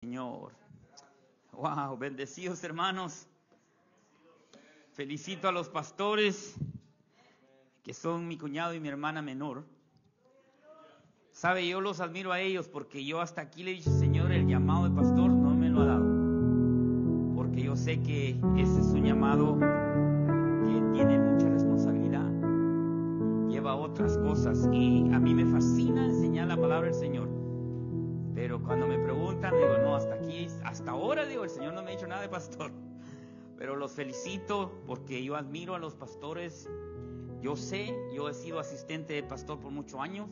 Señor. Wow, bendecidos hermanos. Felicito a los pastores que son mi cuñado y mi hermana menor. Sabe, yo los admiro a ellos porque yo hasta aquí le he dicho, Señor, el llamado de pastor no me lo ha dado. Porque yo sé que ese es un llamado que tiene mucha responsabilidad. Lleva otras cosas y a mí me fascina enseñar la palabra del Señor. Pero cuando me preguntan, digo, no, hasta aquí, hasta ahora, digo, el Señor no me ha dicho nada de pastor. Pero los felicito porque yo admiro a los pastores. Yo he sido asistente de pastor por muchos años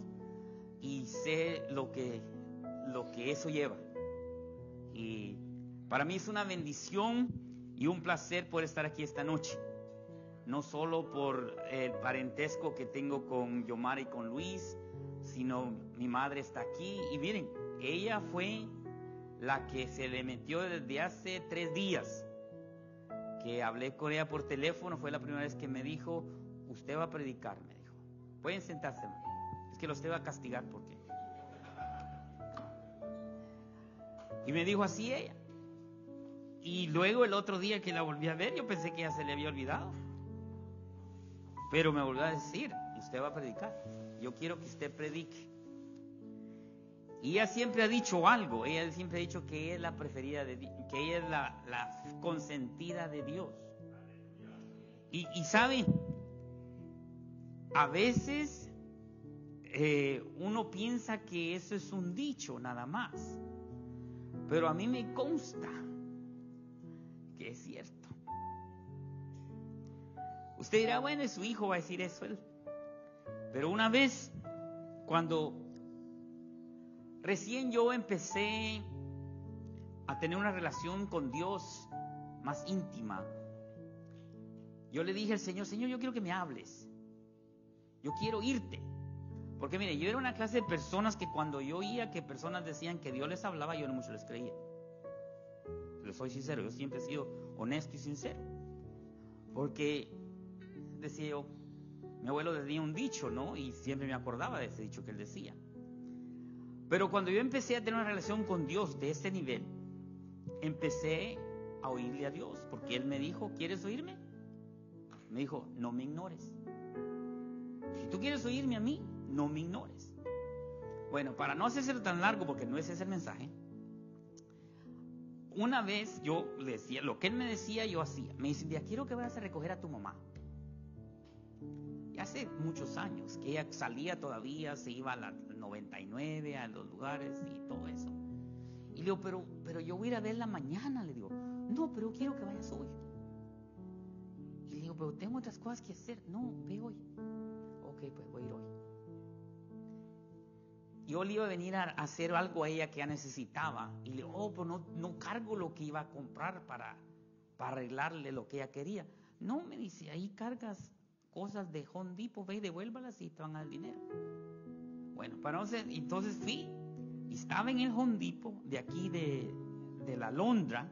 y sé lo que eso lleva. Y para mí es una bendición y un placer poder estar aquí esta noche. No solo por el parentesco que tengo con Yomar y con Luis, sino mi madre está aquí. Y miren, ella fue la que se le metió desde hace 3 días. Que hablé con ella por teléfono, fue la primera vez que me dijo, usted va a predicar, me dijo. Pueden sentarse, es que usted va a castigar porque. Y me dijo así ella. Y luego el otro día que la volví a ver, yo pensé que ya se le había olvidado. Pero me volvió a decir, usted va a predicar. Yo quiero que usted predique. Y ella siempre ha dicho algo. Ella siempre ha dicho que ella es la preferida de Dios, que ella es la consentida de Dios. Y saben, a veces uno piensa que eso es un dicho nada más. Pero a mí me consta que es cierto. Usted dirá, bueno, su hijo va a decir eso él. Pero una vez, cuando recién yo empecé a tener una relación con Dios más íntima, yo le dije al Señor, Señor, yo quiero que me hables. Yo quiero irte. Porque mire, yo era una clase de personas que cuando yo oía que personas decían que Dios les hablaba, yo no mucho les creía. Les soy sincero, yo siempre he sido honesto y sincero. Porque decía yo, mi abuelo tenía un dicho, ¿no? Y siempre me acordaba de ese dicho que él decía. Pero cuando yo empecé a tener una relación con Dios de ese nivel, empecé a oírle a Dios, porque Él me dijo, ¿quieres oírme? Me dijo, no me ignores. Si tú quieres oírme a mí, no me ignores. Bueno, para no hacerlo tan largo, porque no ese es el mensaje, una vez yo le decía, lo que Él me decía, yo hacía. Me dice, ya quiero que vayas a recoger a tu mamá. Y hace muchos años, que ella salía todavía, se iba a la 99, a los lugares y todo eso. Y le digo, pero yo voy a ir a verla mañana, le digo. No, pero quiero que vayas hoy. Y le digo, pero tengo otras cosas que hacer. No, ve hoy. Ok, pues voy a ir hoy. Yo le iba a venir a hacer algo a ella que ella necesitaba. Y le digo, pues no cargo lo que iba a comprar para arreglarle lo que ella quería. No, me dice, ahí cargas cosas de Home Depot, ve y devuélvalas y te van a dar dinero. Bueno, entonces fui y estaba en el Home Depot de aquí de la Londra,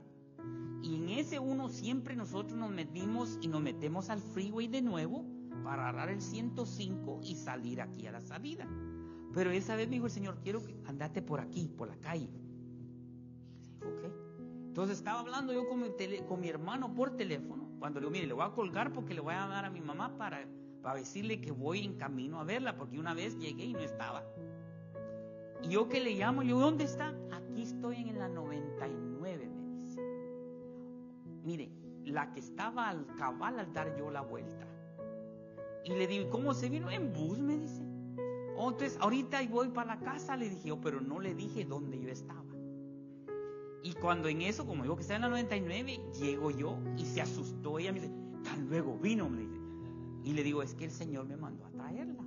y en ese uno siempre nosotros nos metimos y nos metemos al freeway de nuevo para agarrar el 105 y salir aquí a la salida. Pero esa vez me dijo el Señor, quiero que andate por aquí, por la calle. Ok. Entonces estaba hablando yo con mi hermano por teléfono. Cuando le digo, mire, le voy a colgar porque le voy a dar a mi mamá para decirle que voy en camino a verla, porque una vez llegué y no estaba. Y yo que le llamo, le digo, ¿dónde está? Aquí estoy en la 99, me dice. Mire, la que estaba al cabal al dar yo la vuelta. Y le digo, ¿cómo se vino? En bus, me dice. Oh, entonces ahorita voy para la casa, le dije yo, pero no le dije dónde yo estaba. Y cuando en eso, como digo que estaba en la 99, llego yo y se asustó. Ella me dice, tan luego vino, me dice. Y le digo, es que el Señor me mandó a traerla.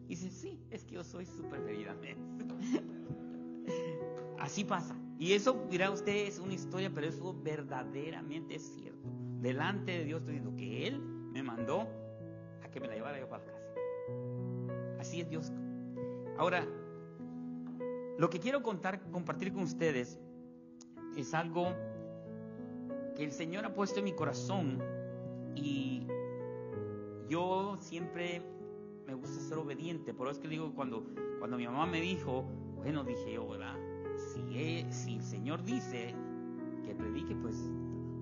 Y dice, sí, es que yo soy su preferida. Así pasa. Y eso, dirá usted, es una historia, pero eso verdaderamente es cierto. Delante de Dios estoy diciendo que Él me mandó a que me la llevara yo para la casa. Así es Dios. Ahora, lo que quiero compartir con ustedes es algo que el Señor ha puesto en mi corazón, y yo siempre me gusta ser obediente. Por eso es que digo, cuando mi mamá me dijo, bueno, dije yo, ¿verdad? si el Señor dice que predique, pues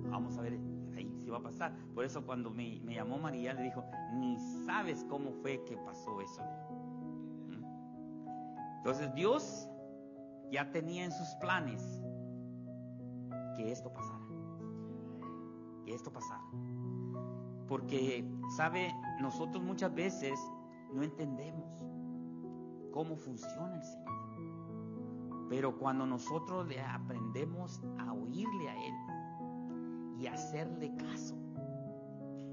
vamos a ver ahí si va a pasar. Por eso cuando me llamó María, le dijo, ni sabes cómo fue que pasó eso. Entonces Dios ya tenía en sus planes que esto pasara. Que esto pasara. Porque, ¿sabe? Nosotros muchas veces no entendemos cómo funciona el Señor. Pero cuando nosotros le aprendemos a oírle a Él y hacerle caso,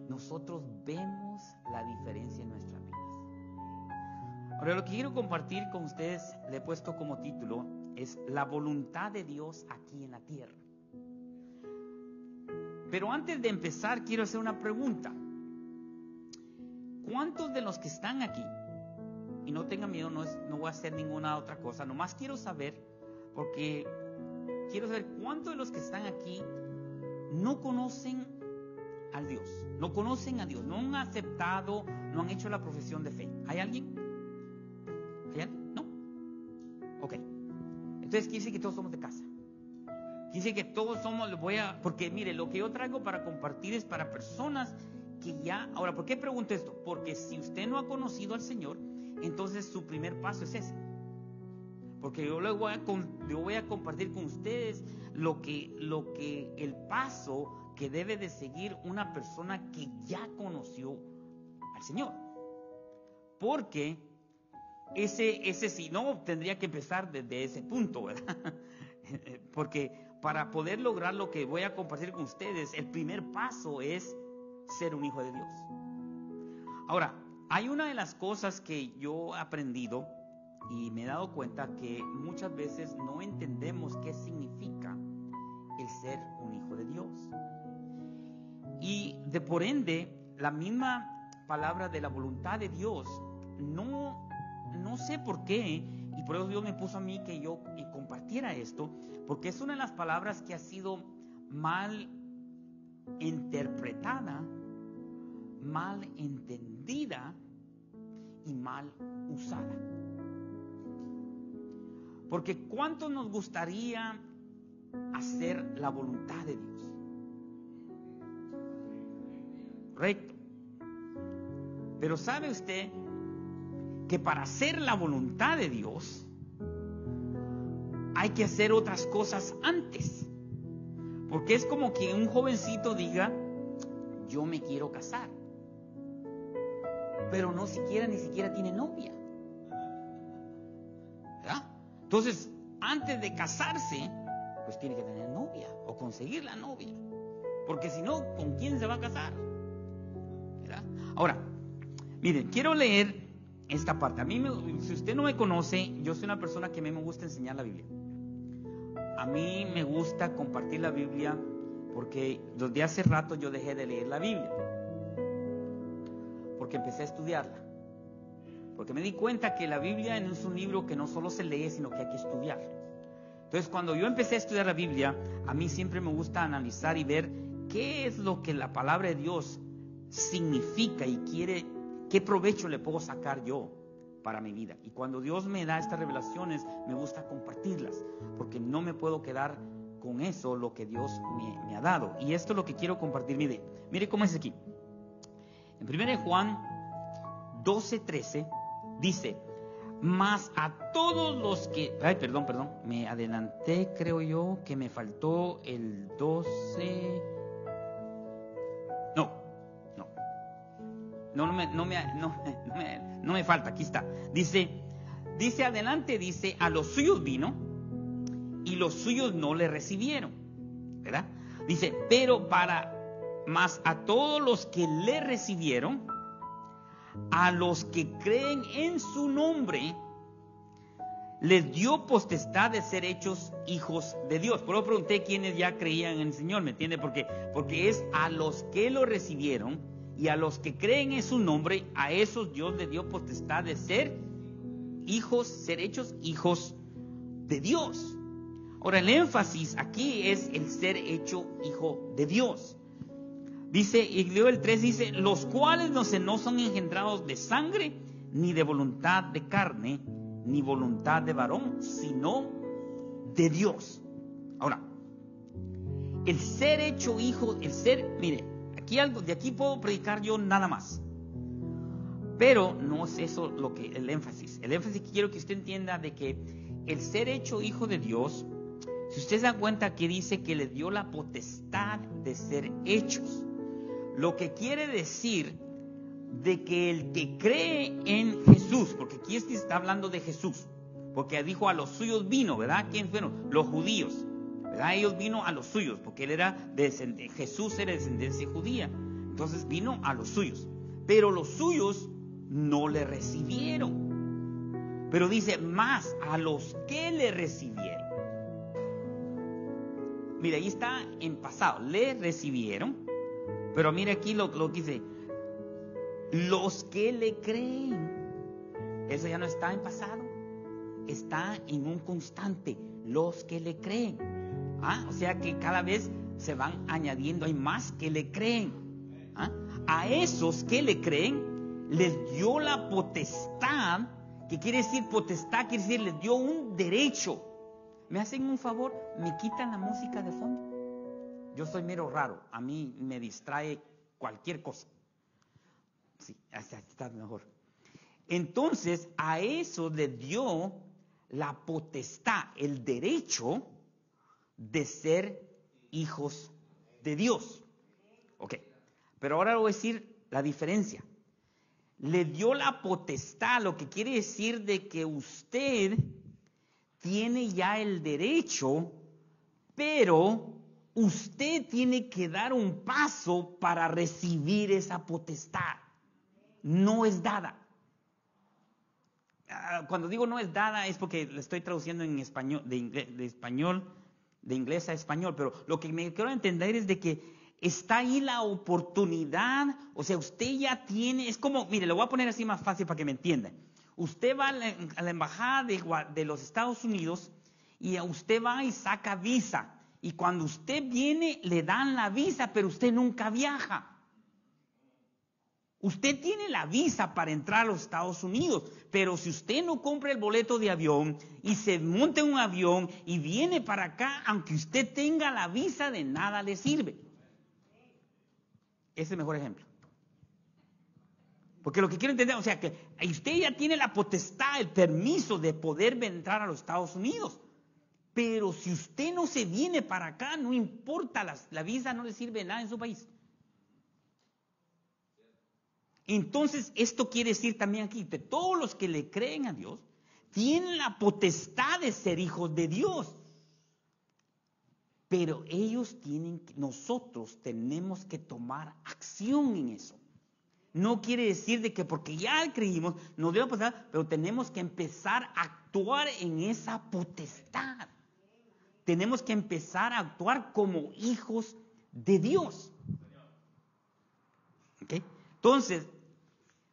nosotros vemos la diferencia en nuestras vidas. Ahora, lo que quiero compartir con ustedes, le he puesto como título, es la voluntad de Dios aquí en la tierra. Pero antes de empezar, quiero hacer una pregunta. ¿Cuántos de los que están aquí, y no tengan miedo, no voy a hacer ninguna otra cosa, nomás quiero saber, porque quiero saber cuántos de los que están aquí no conocen a Dios, no conocen a Dios, no han aceptado, no han hecho la profesión de fe? ¿Hay alguien? ¿Hay alguien? ¿No? Ok. Entonces quiere decir que todos somos de casa. Dice que todos somos, porque mire, lo que yo traigo para compartir es para personas que ya, ahora, ¿por qué pregunto esto? Porque si usted no ha conocido al Señor, entonces su primer paso es ese. Porque yo voy a compartir con ustedes lo que el paso que debe de seguir una persona que ya conoció al Señor. Porque ese si no, tendría que empezar desde ese punto, ¿verdad? Porque para poder lograr lo que voy a compartir con ustedes, el primer paso es ser un hijo de Dios. Ahora, hay una de las cosas que yo he aprendido y me he dado cuenta que muchas veces no entendemos qué significa el ser un hijo de Dios. Y por ende, la misma palabra de la voluntad de Dios, no sé por qué, y por eso Dios me puso a mí que yo compartiera esto, porque es una de las palabras que ha sido mal interpretada, mal entendida y mal usada. Porque ¿cuánto nos gustaría hacer la voluntad de Dios? Correcto. Pero ¿sabe usted que para hacer la voluntad de Dios hay que hacer otras cosas antes? Porque es como que un jovencito diga, yo me quiero casar, pero ni siquiera tiene novia, ¿verdad? Entonces, antes de casarse, pues tiene que tener novia o conseguir la novia, porque si no, ¿con quién se va a casar? ¿Verdad? Ahora, miren, quiero leer esta parte. A mí, si usted no me conoce, yo soy una persona que a mí me gusta enseñar la Biblia. A mí me gusta compartir la Biblia porque desde hace rato yo dejé de leer la Biblia. Porque empecé a estudiarla. Porque me di cuenta que la Biblia no es un libro que no solo se lee, sino que hay que estudiar. Entonces, cuando yo empecé a estudiar la Biblia, a mí siempre me gusta analizar y ver qué es lo que la palabra de Dios significa y quiere, qué provecho le puedo sacar yo para mi vida. Y cuando Dios me da estas revelaciones, me gusta compartirlas, porque no me puedo quedar con eso, lo que Dios me ha dado. Y esto es lo que quiero compartir. Mire cómo es aquí. En 1 Juan 12:13 dice, mas a todos los que... perdón, me adelanté, creo yo, que me faltó el 12... No me falta, aquí está. Dice adelante, dice, a los suyos vino y los suyos no le recibieron, ¿verdad? Dice, mas a todos los que le recibieron, a los que creen en su nombre, les dio potestad de ser hechos hijos de Dios. Por eso pregunté quiénes ya creían en el Señor, ¿me entiende? Porque es a los que lo recibieron y a los que creen en su nombre, a esos Dios les dio potestad de ser hechos hijos de Dios. Ahora, el énfasis aquí es el ser hecho hijo de Dios. Dice, y leo el 3, dice, los cuales no son engendrados de sangre, ni de voluntad de carne, ni voluntad de varón, sino de Dios. Ahora, el ser hecho hijo, mire, de aquí puedo predicar yo nada más. Pero no es eso el énfasis. El énfasis que quiero que usted entienda de que el ser hecho hijo de Dios, si usted se da cuenta que dice que le dio la potestad de ser hechos, lo que quiere decir de que el que cree en Jesús, porque aquí está hablando de Jesús, porque dijo a los suyos vino, ¿verdad? ¿Quién fueron? Los judíos, ¿verdad? Ellos vino a los suyos, porque Jesús era de descendencia judía, entonces vino a los suyos, pero los suyos no le recibieron. Pero dice, más a los que le recibieron. Mira, ahí está en pasado, le recibieron, pero mira aquí lo que dice, los que le creen. Eso ya no está en pasado, está en un constante, los que le creen. O sea que cada vez se van añadiendo, hay más que le creen. A esos que le creen les dio la potestad. ¿Qué quiere decir potestad? Quiere decir les dio un derecho. ¿Me hacen un favor? ¿Me quitan la música de fondo? Yo soy mero raro, a mí me distrae cualquier cosa. Sí, así está mejor. Entonces, a eso le dio la potestad, el derecho de ser hijos de Dios. Ok, pero ahora voy a decir la diferencia. Le dio la potestad, lo que quiere decir de que usted tiene ya el derecho, pero usted tiene que dar un paso para recibir esa potestad. No es dada. Cuando digo no es dada es porque le estoy traduciendo en español, de inglés a español, pero lo que me quiero entender es de que está ahí la oportunidad, o sea, usted ya tiene, es como, mire, lo voy a poner así más fácil para que me entienda. Usted va a la embajada de los Estados Unidos y usted va y saca visa, y cuando usted viene le dan la visa, pero usted nunca viaja. Usted tiene la visa para entrar a los Estados Unidos, pero si usted no compra el boleto de avión y se monta en un avión y viene para acá, aunque usted tenga la visa, de nada le sirve. Ese es el mejor ejemplo. Porque lo que quiero entender, o sea, que usted ya tiene la potestad, el permiso de poder entrar a los Estados Unidos. Pero si usted no se viene para acá, no importa, la visa no le sirve de nada en su país. Entonces, esto quiere decir también aquí, que todos los que le creen a Dios, tienen la potestad de ser hijos de Dios. Pero nosotros tenemos que tomar acción en eso. No quiere decir de que porque ya creímos, nos dio la potestad, pero tenemos que empezar a actuar en esa potestad. Tenemos que empezar a actuar como hijos de Dios. ¿Ok? Entonces,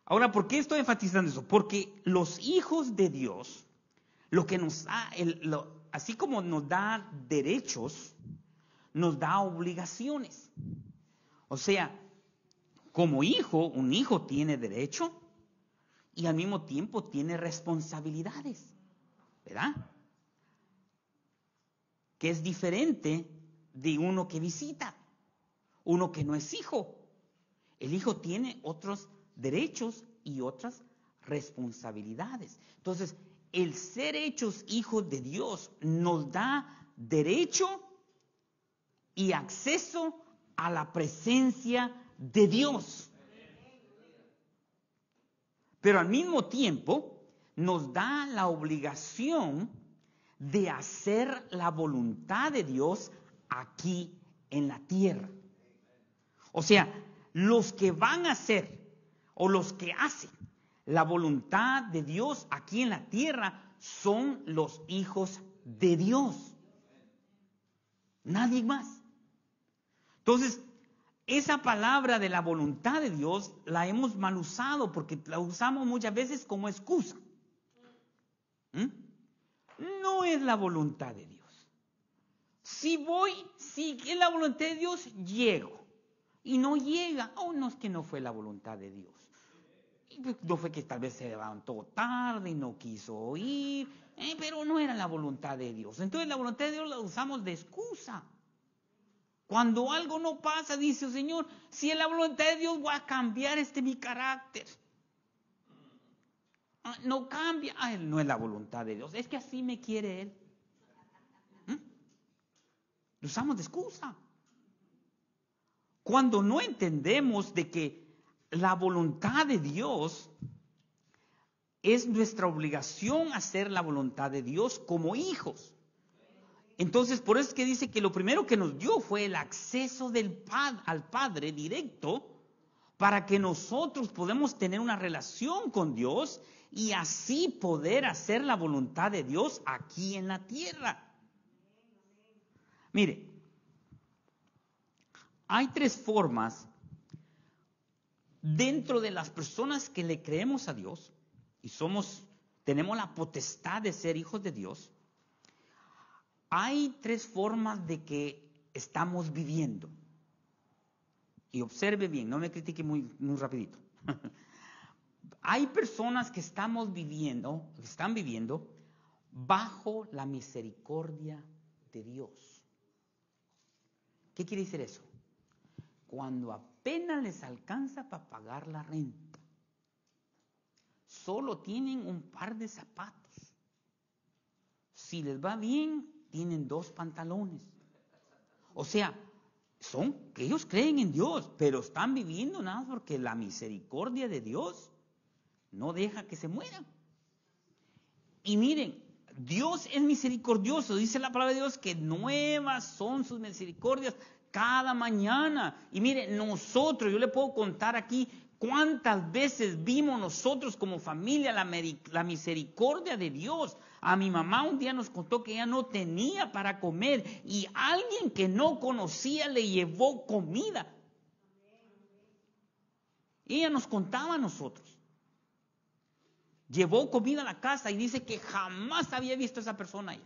ahora, ¿por qué estoy enfatizando eso? Porque los hijos de Dios, lo que nos da, así como nos da derechos, nos da obligaciones. O sea, como hijo, un hijo tiene derecho y al mismo tiempo tiene responsabilidades, ¿verdad? Que es diferente de uno que visita, uno que no es hijo. El hijo tiene otros derechos y otras responsabilidades. Entonces, el ser hechos hijos de Dios nos da derecho y acceso a la presencia de Dios. Pero al mismo tiempo nos da la obligación de hacer la voluntad de Dios aquí en la tierra. O sea, los que van a hacer o los que hacen la voluntad de Dios aquí en la tierra son los hijos de Dios. Nadie más. Entonces, esa palabra de la voluntad de Dios la hemos mal usado porque la usamos muchas veces como excusa. No es la voluntad de Dios. Si es la voluntad de Dios, llego. Y no llega, no es que no fue la voluntad de Dios. No fue que tal vez se levantó tarde y no quiso oír. Pero no era la voluntad de Dios. Entonces la voluntad de Dios la usamos de excusa. Cuando algo no pasa, dice el Señor, si es la voluntad de Dios, voy a cambiar mi carácter. No cambia. No es la voluntad de Dios. Es que así me quiere Él. Lo usamos de excusa. Cuando no entendemos de que la voluntad de Dios es nuestra obligación hacer la voluntad de Dios como hijos. Entonces, por eso es que dice que lo primero que nos dio fue el acceso al Padre directo, para que nosotros podamos tener una relación con Dios y así poder hacer la voluntad de Dios aquí en la tierra. Mire, hay 3 formas dentro de las personas que le creemos a Dios y tenemos la potestad de ser hijos de Dios. Hay 3 formas de que estamos viviendo. Y observe bien, no me critique muy rapidito. Hay personas que están viviendo bajo la misericordia de Dios. ¿Qué quiere decir eso? Cuando apenas les alcanza para pagar la renta, solo tienen un par de zapatos. Si les va bien, tienen 2 pantalones. O sea, que ellos creen en Dios, pero están viviendo nada más porque la misericordia de Dios no deja que se mueran. Y miren, Dios es misericordioso. Dice la palabra de Dios que nuevas son sus misericordias cada mañana. Y miren, yo le puedo contar aquí cuántas veces vimos nosotros como familia la misericordia de Dios. A mi mamá un día nos contó que ella no tenía para comer y alguien que no conocía le llevó comida. Ella nos contaba a nosotros. Llevó comida a la casa y dice que jamás había visto a esa persona ahí.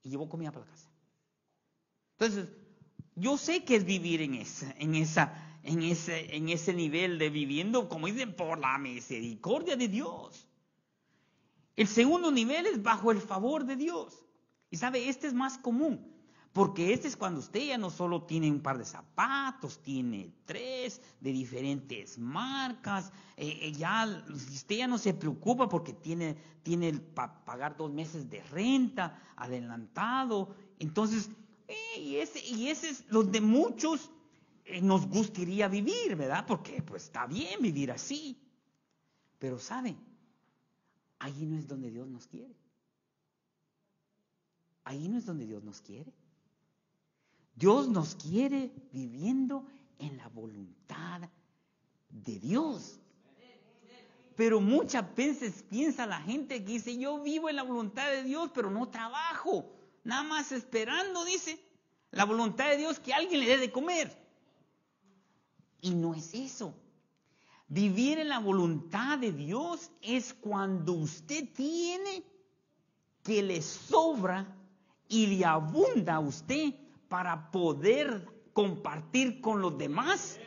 Y llevó comida para la casa. Entonces, yo sé que es vivir en ese nivel de viviendo, como dicen, por la misericordia de Dios. El segundo nivel es bajo el favor de Dios. Y sabe, este es más común. Porque este es cuando usted ya no solo tiene un par de zapatos, tiene 3 de diferentes marcas. Usted ya no se preocupa porque tiene para pagar 2 meses de renta adelantado. Entonces, y ese es donde muchos nos gustaría vivir, ¿verdad? Porque pues está bien vivir así. Pero ¿sabe? Ahí no es donde Dios nos quiere. Ahí no es donde Dios nos quiere. Dios nos quiere viviendo en la voluntad de Dios. Pero muchas veces piensa la gente que dice, yo vivo en la voluntad de Dios, pero no trabajo. Nada más esperando, dice, la voluntad de Dios que alguien le dé de comer. Y no es eso. Vivir en la voluntad de Dios es cuando usted tiene que le sobra y le abunda a usted para poder compartir con los demás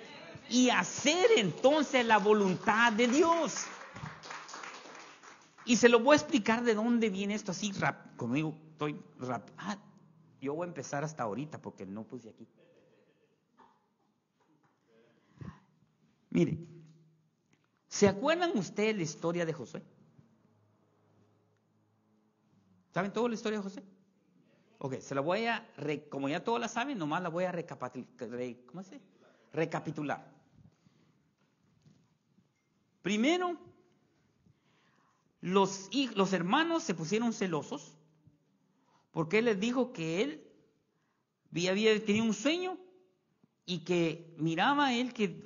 y hacer entonces la voluntad de Dios. Y se lo voy a explicar de dónde viene esto así rápido. Conmigo estoy rápido. Yo voy a empezar hasta ahorita porque no puse aquí. Mire, ¿se acuerdan ustedes la historia de José? ¿Saben toda la historia de José? Ok, se la voy a, como ya todos la saben, nomás la voy a recapitular. Primero, los hermanos se pusieron celosos porque él les dijo que él tenía un sueño y que miraba a él que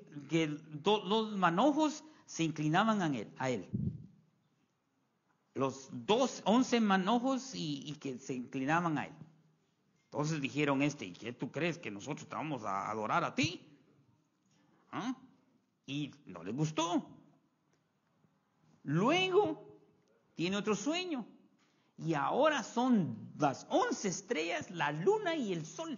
los manojos se inclinaban a él. Los 11 manojos y que se inclinaban a él. Entonces dijeron ¿y qué tú crees que nosotros te vamos a adorar a ti? Y no les gustó. Luego tiene otro sueño y ahora son las 11 estrellas, la luna y el sol.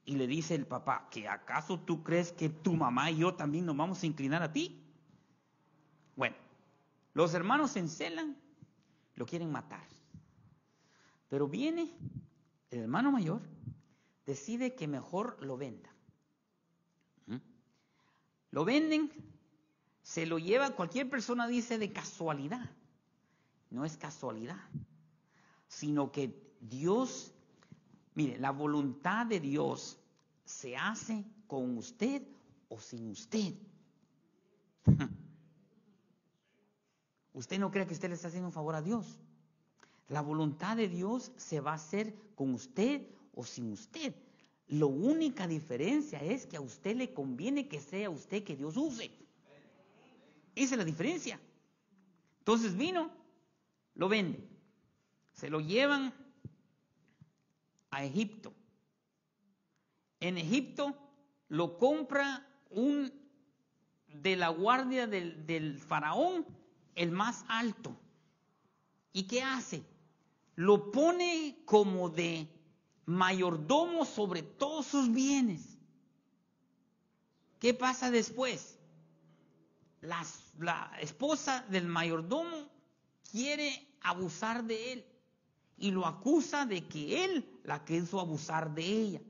Y le dice el papá, ¿que acaso tú crees que tu mamá y yo también nos vamos a inclinar a ti? Bueno, Los hermanos se encelan, lo quieren matar. Pero viene el hermano mayor, decide que mejor lo venda. Lo venden, se lo lleva, cualquier persona dice de casualidad. No es casualidad, sino que Dios, mire, la voluntad de Dios se hace con usted o sin usted. Usted no cree que usted le está haciendo un favor a Dios. La voluntad de Dios se va a hacer con usted o sin usted. La única diferencia es que a usted le conviene que sea usted que Dios use. Esa es la diferencia. Entonces vino, lo vende, se lo llevan a Egipto. En Egipto lo compra un de la guardia del faraón, el más alto. ¿Y qué hace? Lo pone como de mayordomo sobre todos sus bienes. ¿Qué pasa después? La esposa del mayordomo quiere abusar de él y lo acusa de que él la quiso abusar de ella.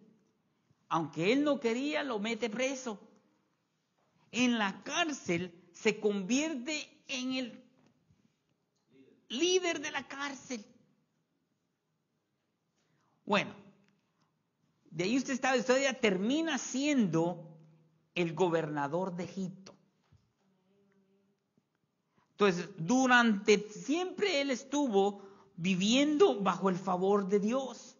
Aunque él no quería, lo mete preso. En la cárcel se convierte en el líder de la cárcel. Bueno, de ahí usted termina siendo el gobernador de Egipto. Entonces, siempre él estuvo viviendo bajo el favor de Dios,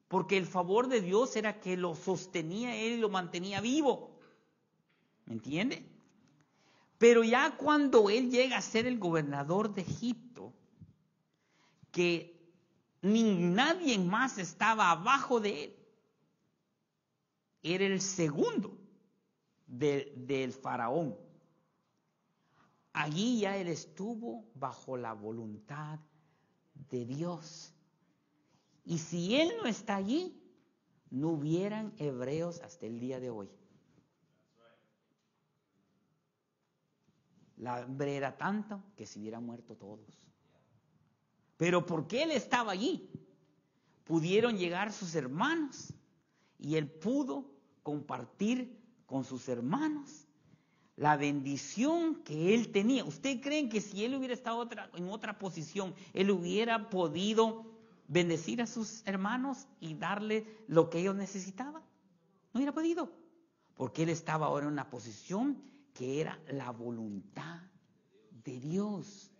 porque el favor de Dios era que lo sostenía él y lo mantenía vivo. ¿Me entiende? Pero ya cuando él llega a ser el gobernador de Egipto, que nadie más estaba abajo de él, era el segundo del faraón. Allí ya él estuvo bajo la voluntad de Dios. Y si él no está allí, no hubieran hebreos hasta el día de hoy. La hambre era tanto que se hubieran muerto todos. Pero porque él estaba allí, pudieron llegar sus hermanos y él pudo compartir con sus hermanos la bendición que él tenía. ¿Usted cree que si él hubiera estado en otra posición, él hubiera podido bendecir a sus hermanos y darle lo que ellos necesitaban? No hubiera podido, porque él estaba ahora en una posición que era la voluntad de Dios,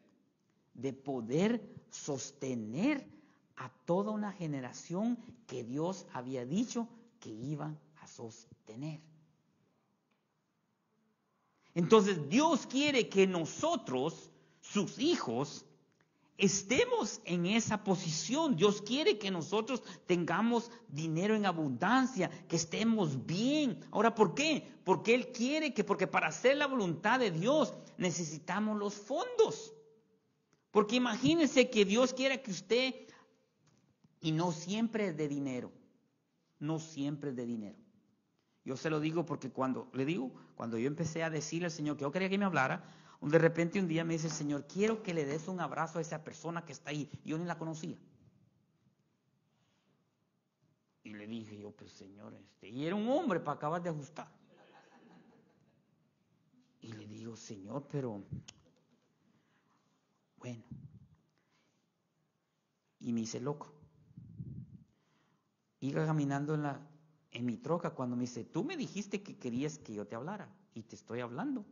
de poder sostener a toda una generación que Dios había dicho que iban a sostener. Entonces Dios quiere que nosotros, sus hijos, estemos en esa posición. Dios quiere que nosotros tengamos dinero en abundancia, que estemos bien. Ahora, ¿por qué? Porque Él quiere porque para hacer la voluntad de Dios necesitamos los fondos. Porque imagínense que Dios quiera que usted, y no siempre es de dinero, no siempre es de dinero. Yo se lo digo porque cuando yo empecé a decirle al Señor que yo quería que me hablara, de repente un día me dice el Señor, quiero que le des un abrazo a esa persona que está ahí. Yo ni la conocía. Y le dije yo, pues Señor, y era un hombre para acabar de ajustar. Y le digo, Señor, pero bueno. Y me hice loco. Iba caminando en mi troca cuando me dice, tú me dijiste que querías que yo te hablara y te estoy hablando.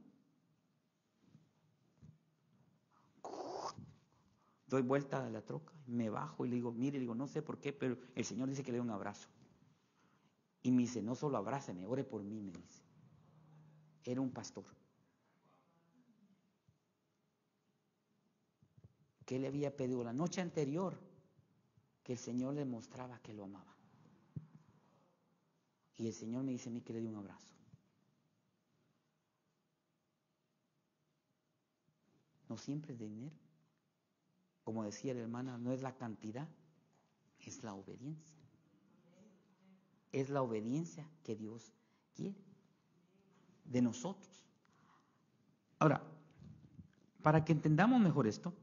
Doy vuelta a la troca, me bajo y le digo, mire, no sé por qué, pero el Señor dice que le dé un abrazo. Y me dice, no solo abrázame, ore por mí, me dice. Era un pastor. Que le había pedido la noche anterior que el Señor le mostraba que lo amaba. Y el Señor me dice a mí que le dé un abrazo. No siempre es de dinero. Como decía la hermana, no es la cantidad, es la obediencia. Es la obediencia que Dios quiere de nosotros. Ahora, para que entendamos mejor esto.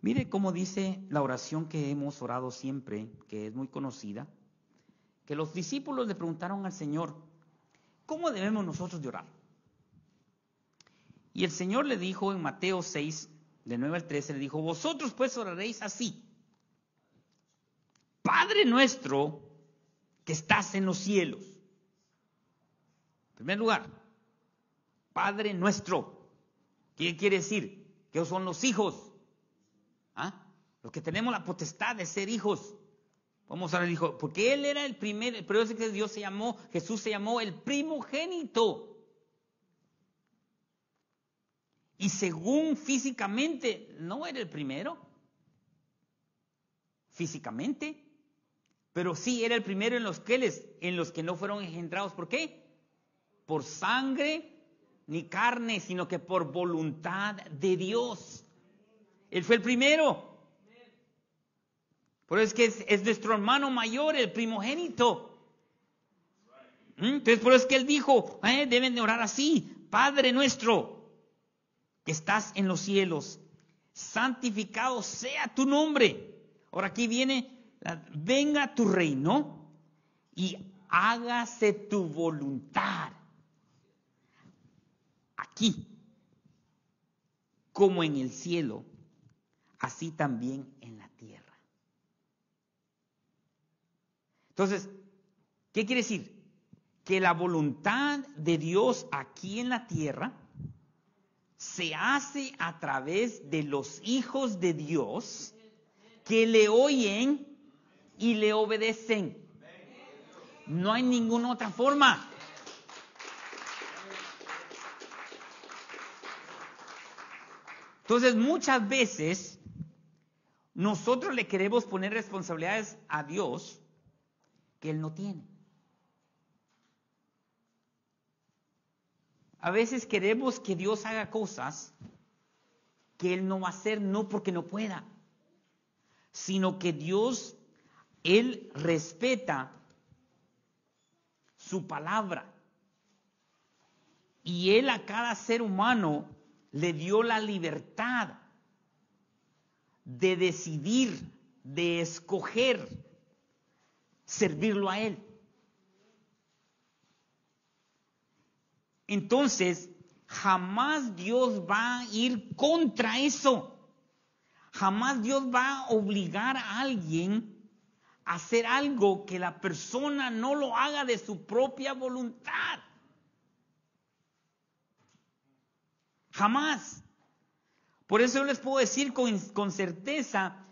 Mire cómo dice la oración que hemos orado siempre, que es muy conocida, que los discípulos le preguntaron al Señor, ¿cómo debemos nosotros de orar? Y el Señor le dijo en Mateo 6, de 9 al 13, le dijo, vosotros pues oraréis así. Padre nuestro que estás en los cielos. En primer lugar, Padre nuestro. ¿Qué quiere decir? Que son los hijos. Los que tenemos la potestad de ser hijos. Vamos a ver, dijo, porque él era el primer, pero es que Jesús se llamó el primogénito. Y según físicamente, no era el primero. Físicamente. Pero sí era el primero en los que no fueron engendrados. ¿Por qué? Por sangre ni carne, sino que por voluntad de Dios. Él fue el primero. Por eso es que es nuestro hermano mayor, el primogénito. Entonces por eso es que él dijo, deben de orar así. Padre nuestro, que estás en los cielos, santificado sea tu nombre. Ahora aquí viene, venga tu reino y hágase tu voluntad. Aquí, como en el cielo, así también en la tierra. Entonces, ¿qué quiere decir? Que la voluntad de Dios aquí en la tierra se hace a través de los hijos de Dios que le oyen y le obedecen. No hay ninguna otra forma. Entonces, muchas veces nosotros le queremos poner responsabilidades a Dios que Él no tiene. A veces queremos que Dios haga cosas que Él no va a hacer, no porque no pueda, sino que Dios, Él respeta su palabra. Y Él a cada ser humano le dio la libertad de decidir, de escoger servirlo a Él. Entonces, jamás Dios va a ir contra eso. Jamás Dios va a obligar a alguien a hacer algo que la persona no lo haga de su propia voluntad. Jamás. Por eso yo les puedo decir con certeza,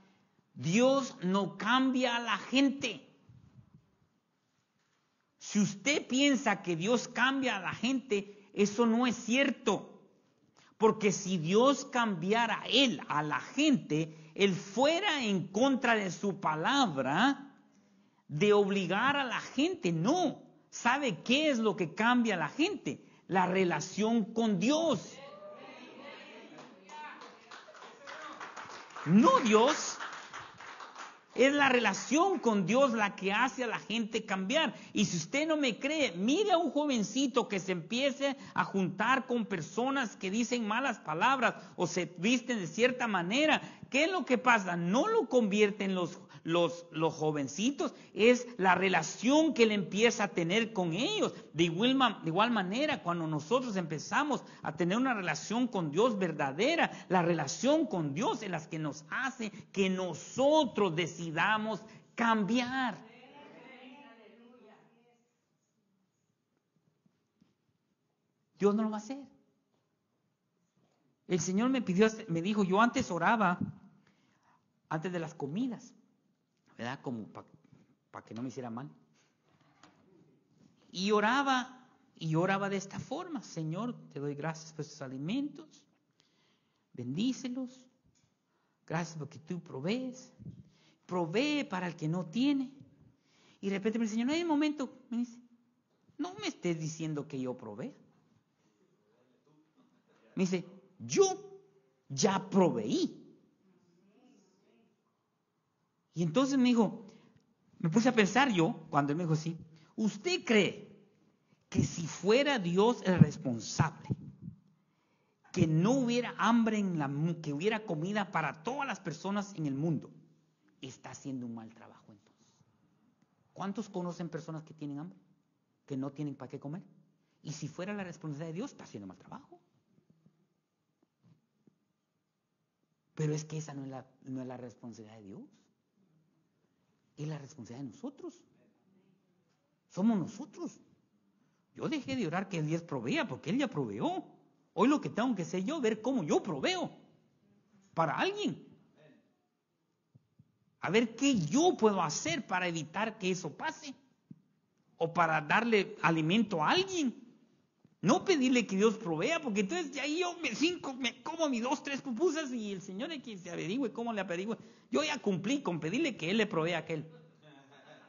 Dios no cambia a la gente. Si usted piensa que Dios cambia a la gente, eso no es cierto. Porque si Dios cambiara a la gente, Él fuera en contra de su palabra, de obligar a la gente. No. ¿Sabe qué es lo que cambia a la gente? La relación con Dios. No Dios. Es la relación con Dios la que hace a la gente cambiar. Y si usted no me cree, mire a un jovencito que se empiece a juntar con personas que dicen malas palabras o se visten de cierta manera. ¿Qué es lo que pasa? No lo convierten los jovencitos, es la relación que él empieza a tener con ellos. De igual manera, cuando nosotros empezamos a tener una relación con Dios verdadera, la relación con Dios es la que nos hace que nosotros decidamos cambiar. Dios no lo va a hacer. El Señor me dijo, yo antes oraba antes de las comidas, ¿verdad? Como para que no me hiciera mal. Y oraba de esta forma: Señor, te doy gracias por estos alimentos, bendícelos, gracias porque tú provees, provee para el que no tiene. Y de repente me dice, Señor, no hay un momento, me dice, no me estés diciendo que yo provea. Me dice, yo ya proveí. Y entonces me puse a pensar yo, cuando él me dijo así, ¿usted cree que si fuera Dios el responsable que no hubiera hambre que hubiera comida para todas las personas en el mundo, está haciendo un mal trabajo entonces. ¿Cuántos conocen personas que tienen hambre? Que no tienen para qué comer. Y si fuera la responsabilidad de Dios, está haciendo mal trabajo. Pero es que esa no es la responsabilidad de Dios. Es la responsabilidad de nosotros. Somos nosotros. Yo dejé de orar que Dios provea porque Él ya proveó. Hoy lo que tengo que hacer yo, ver cómo yo proveo para alguien. A ver qué yo puedo hacer para evitar que eso pase. O para darle alimento a alguien. No pedirle que Dios provea, porque entonces ya yo me como mis 2, 3 pupusas y el Señor es quien se averigüe cómo le averigüe. Yo ya cumplí con pedirle que Él le provea a aquel.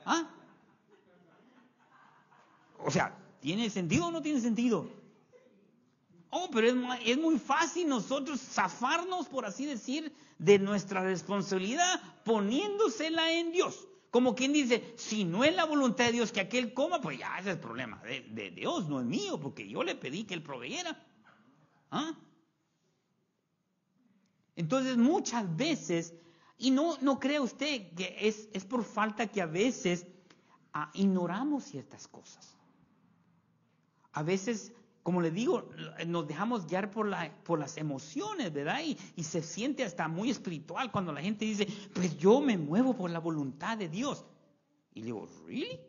¿Ah? O sea, ¿tiene sentido o no tiene sentido? Oh, pero es muy fácil nosotros zafarnos, por así decir, de nuestra responsabilidad poniéndosela en Dios. Como quien dice, si no es la voluntad de Dios que aquel coma, pues ya ese es el problema de Dios, no es mío, porque yo le pedí que Él proveyera. ¿Ah? Entonces muchas veces, y no crea usted que es por falta que a veces ignoramos ciertas cosas. A veces, como le digo, nos dejamos guiar por las emociones, ¿verdad? Y se siente hasta muy espiritual cuando la gente dice, pues yo me muevo por la voluntad de Dios. Y le digo, ¿really?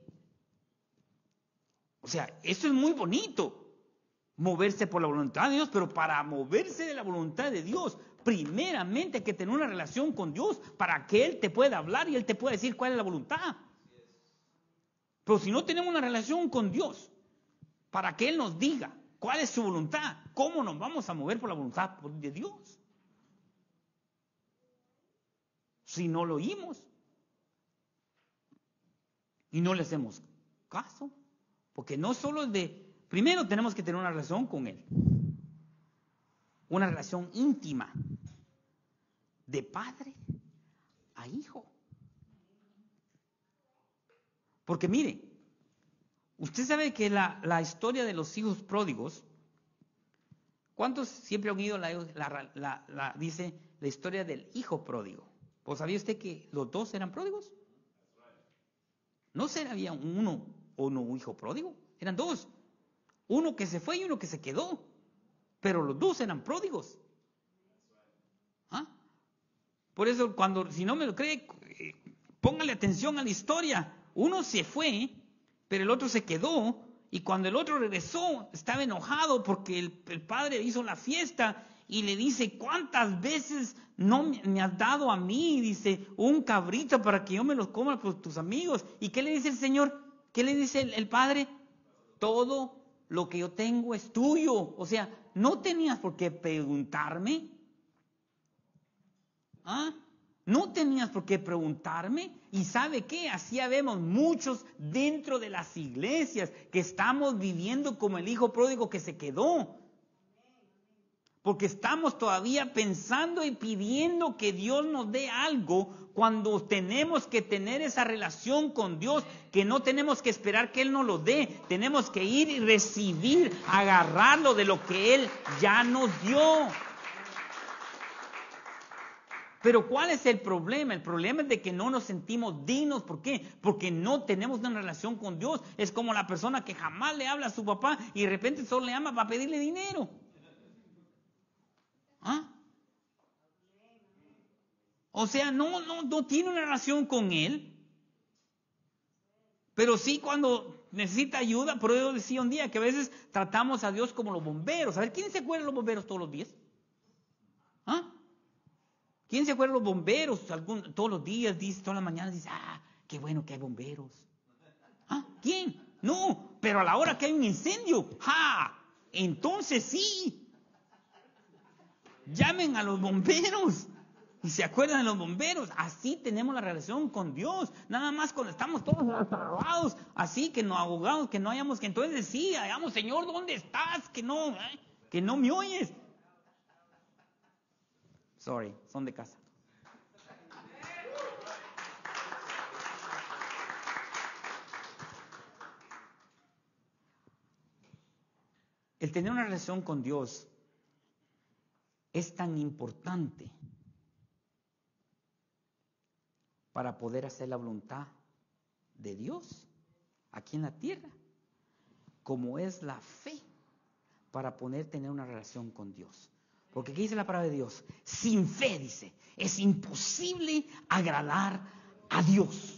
O sea, eso es muy bonito, moverse por la voluntad de Dios, pero para moverse de la voluntad de Dios, primeramente hay que tener una relación con Dios para que Él te pueda hablar y Él te pueda decir cuál es la voluntad. Pero si no tenemos una relación con Dios, para que Él nos diga cuál es su voluntad, cómo nos vamos a mover por la voluntad de Dios, si no lo oímos y no le hacemos caso, porque no solo es primero tenemos que tener una relación con Él, una relación íntima, de padre a hijo. Porque mire, usted sabe que la historia de los hijos pródigos, ¿cuántos siempre han oído dice la historia del hijo pródigo? ¿Pues sabía usted que los dos eran pródigos? No había uno o no un hijo pródigo, eran dos. Uno que se fue y uno que se quedó, pero los dos eran pródigos. ¿Ah? Por eso, si no me lo cree, póngale atención a la historia. Uno se fue, pero el otro se quedó. Y cuando el otro regresó, estaba enojado porque el padre hizo la fiesta y le dice, ¿cuántas veces no me has dado a mí? Dice, un cabrito para que yo me los coma con tus amigos. ¿Y qué le dice el Señor? ¿Qué le dice el padre? Todo lo que yo tengo es tuyo. O sea, no tenías por qué preguntarme. ¿Ah? No tenías por qué preguntarme. ¿Y sabe qué? Así vemos muchos dentro de las iglesias que estamos viviendo como el hijo pródigo que se quedó. Porque estamos todavía pensando y pidiendo que Dios nos dé algo cuando tenemos que tener esa relación con Dios, que no tenemos que esperar que Él nos lo dé. Tenemos que ir y recibir, agarrarlo de lo que Él ya nos dio. Pero ¿cuál es el problema? El problema es de que no nos sentimos dignos. ¿Por qué? Porque no tenemos una relación con Dios. Es como la persona que jamás le habla a su papá y de repente solo le llama para pedirle dinero. ¿Ah? O sea, no tiene una relación con Él. Pero sí cuando necesita ayuda. Por eso decía un día que a veces tratamos a Dios como los bomberos. A ver, ¿quién se acuerda de los bomberos todos los días? ¿Ah? ¿Quién se acuerda de los bomberos? Todos los días, todas las mañanas dice, qué bueno que hay bomberos. ¿Ah? ¿Quién? No, pero a la hora que hay un incendio, entonces sí. Llamen a los bomberos. Y se acuerdan de los bomberos. Así tenemos la relación con Dios. Nada más cuando estamos todos agarrados, así que nos ahogamos, que no hayamos que entonces sí, hagamos, Señor, ¿dónde estás? Que no me oyes. Sorry, son de casa. El tener una relación con Dios es tan importante para poder hacer la voluntad de Dios aquí en la tierra, como es la fe para poder tener una relación con Dios. Porque ¿qué dice la palabra de Dios? Sin fe, dice, es imposible agradar a Dios.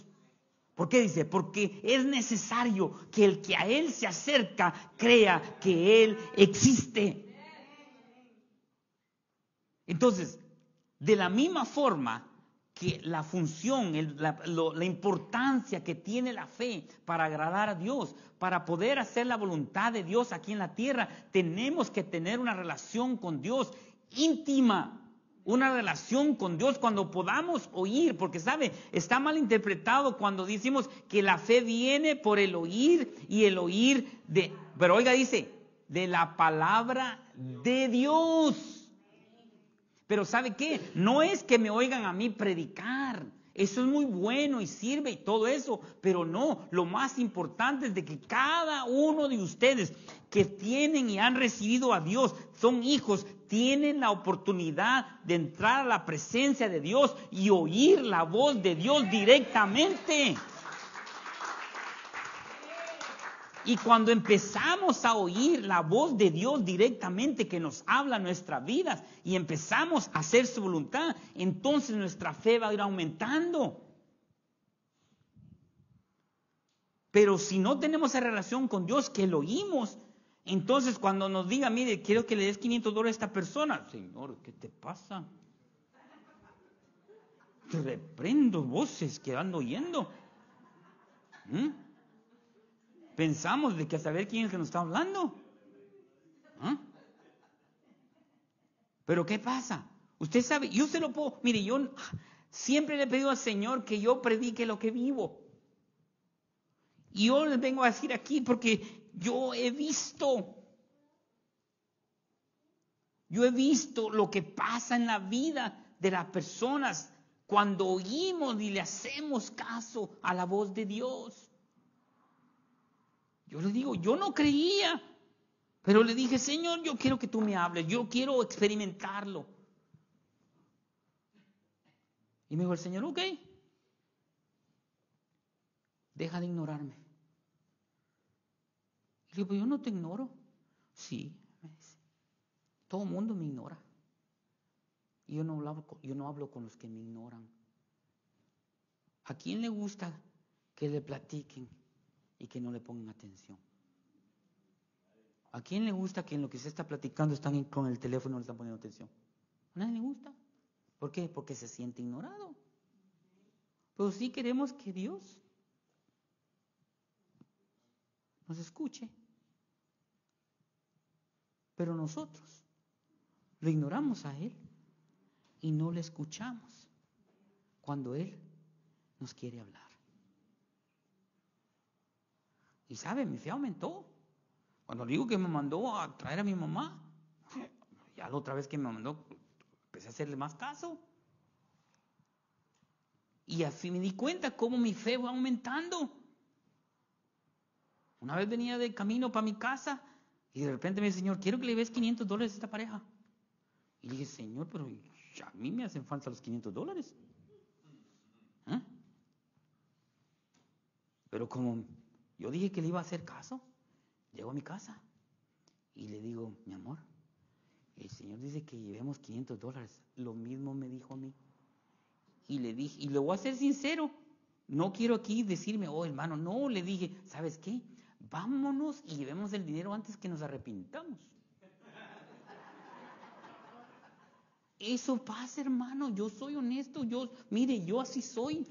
¿Por qué dice? Porque es necesario que el que a Él se acerca crea que Él existe. Entonces, de la misma forma que la función, la importancia que tiene la fe para agradar a Dios, para poder hacer la voluntad de Dios aquí en la tierra, tenemos que tener una relación con Dios íntima. Una relación con Dios cuando podamos oír, porque sabe, está mal interpretado cuando decimos que la fe viene por el oír y el oír pero oiga, dice, de la palabra de Dios. Pero ¿sabe qué? No es que me oigan a mí predicar. Eso es muy bueno y sirve y todo eso, pero no, lo más importante es de que cada uno de ustedes que tienen y han recibido a Dios, son hijos, tienen la oportunidad de entrar a la presencia de Dios y oír la voz de Dios directamente. Y cuando empezamos a oír la voz de Dios directamente que nos habla en nuestras vidas y empezamos a hacer su voluntad, entonces nuestra fe va a ir aumentando. Pero si no tenemos esa relación con Dios, que lo oímos, entonces cuando nos diga, mire, quiero que le des $500 a esta persona, Señor, ¿qué te pasa? Te reprendo voces que ando oyendo. Pensamos de que a saber quién es que nos está hablando. Pero ¿qué pasa? Usted sabe, yo se lo puedo, mire, yo siempre le he pedido al Señor que yo predique lo que vivo. Y yo les vengo a decir aquí porque yo he visto lo que pasa en la vida de las personas cuando oímos y le hacemos caso a la voz de Dios. Yo le digo, yo no creía, pero le dije, Señor, yo quiero que tú me hables, yo quiero experimentarlo. Y me dijo el Señor, ok, deja de ignorarme. Y le digo, pues yo no te ignoro. Sí, me dice, todo el mundo me ignora. Y yo no hablo con los que me ignoran. ¿A quién le gusta que le platiquen y que no le pongan atención? ¿A quién le gusta que en lo que se está platicando están con el teléfono y no le están poniendo atención? ¿A nadie le gusta? ¿Por qué? Porque se siente ignorado. Pero sí queremos que Dios nos escuche. Pero nosotros lo ignoramos a Él y no le escuchamos cuando Él nos quiere hablar. Y sabe, mi fe aumentó. Cuando digo que me mandó a traer a mi mamá, ya la otra vez que me mandó, empecé a hacerle más caso. Y así me di cuenta cómo mi fe va aumentando. Una vez venía de camino para mi casa y de repente me dice, Señor, quiero que le des $500 a esta pareja. Y le dije, Señor, pero a mí me hacen falta los $500. Pero como yo dije que le iba a hacer caso, llego a mi casa y le digo, mi amor, el Señor dice que llevemos $500. Lo mismo me dijo a mí. Y le dije, y le voy a ser sincero, no quiero aquí decirme, oh hermano, no, le dije, ¿sabes qué? Vámonos y llevemos el dinero antes que nos arrepintamos. Eso pasa, hermano, yo soy honesto, mire, yo así soy.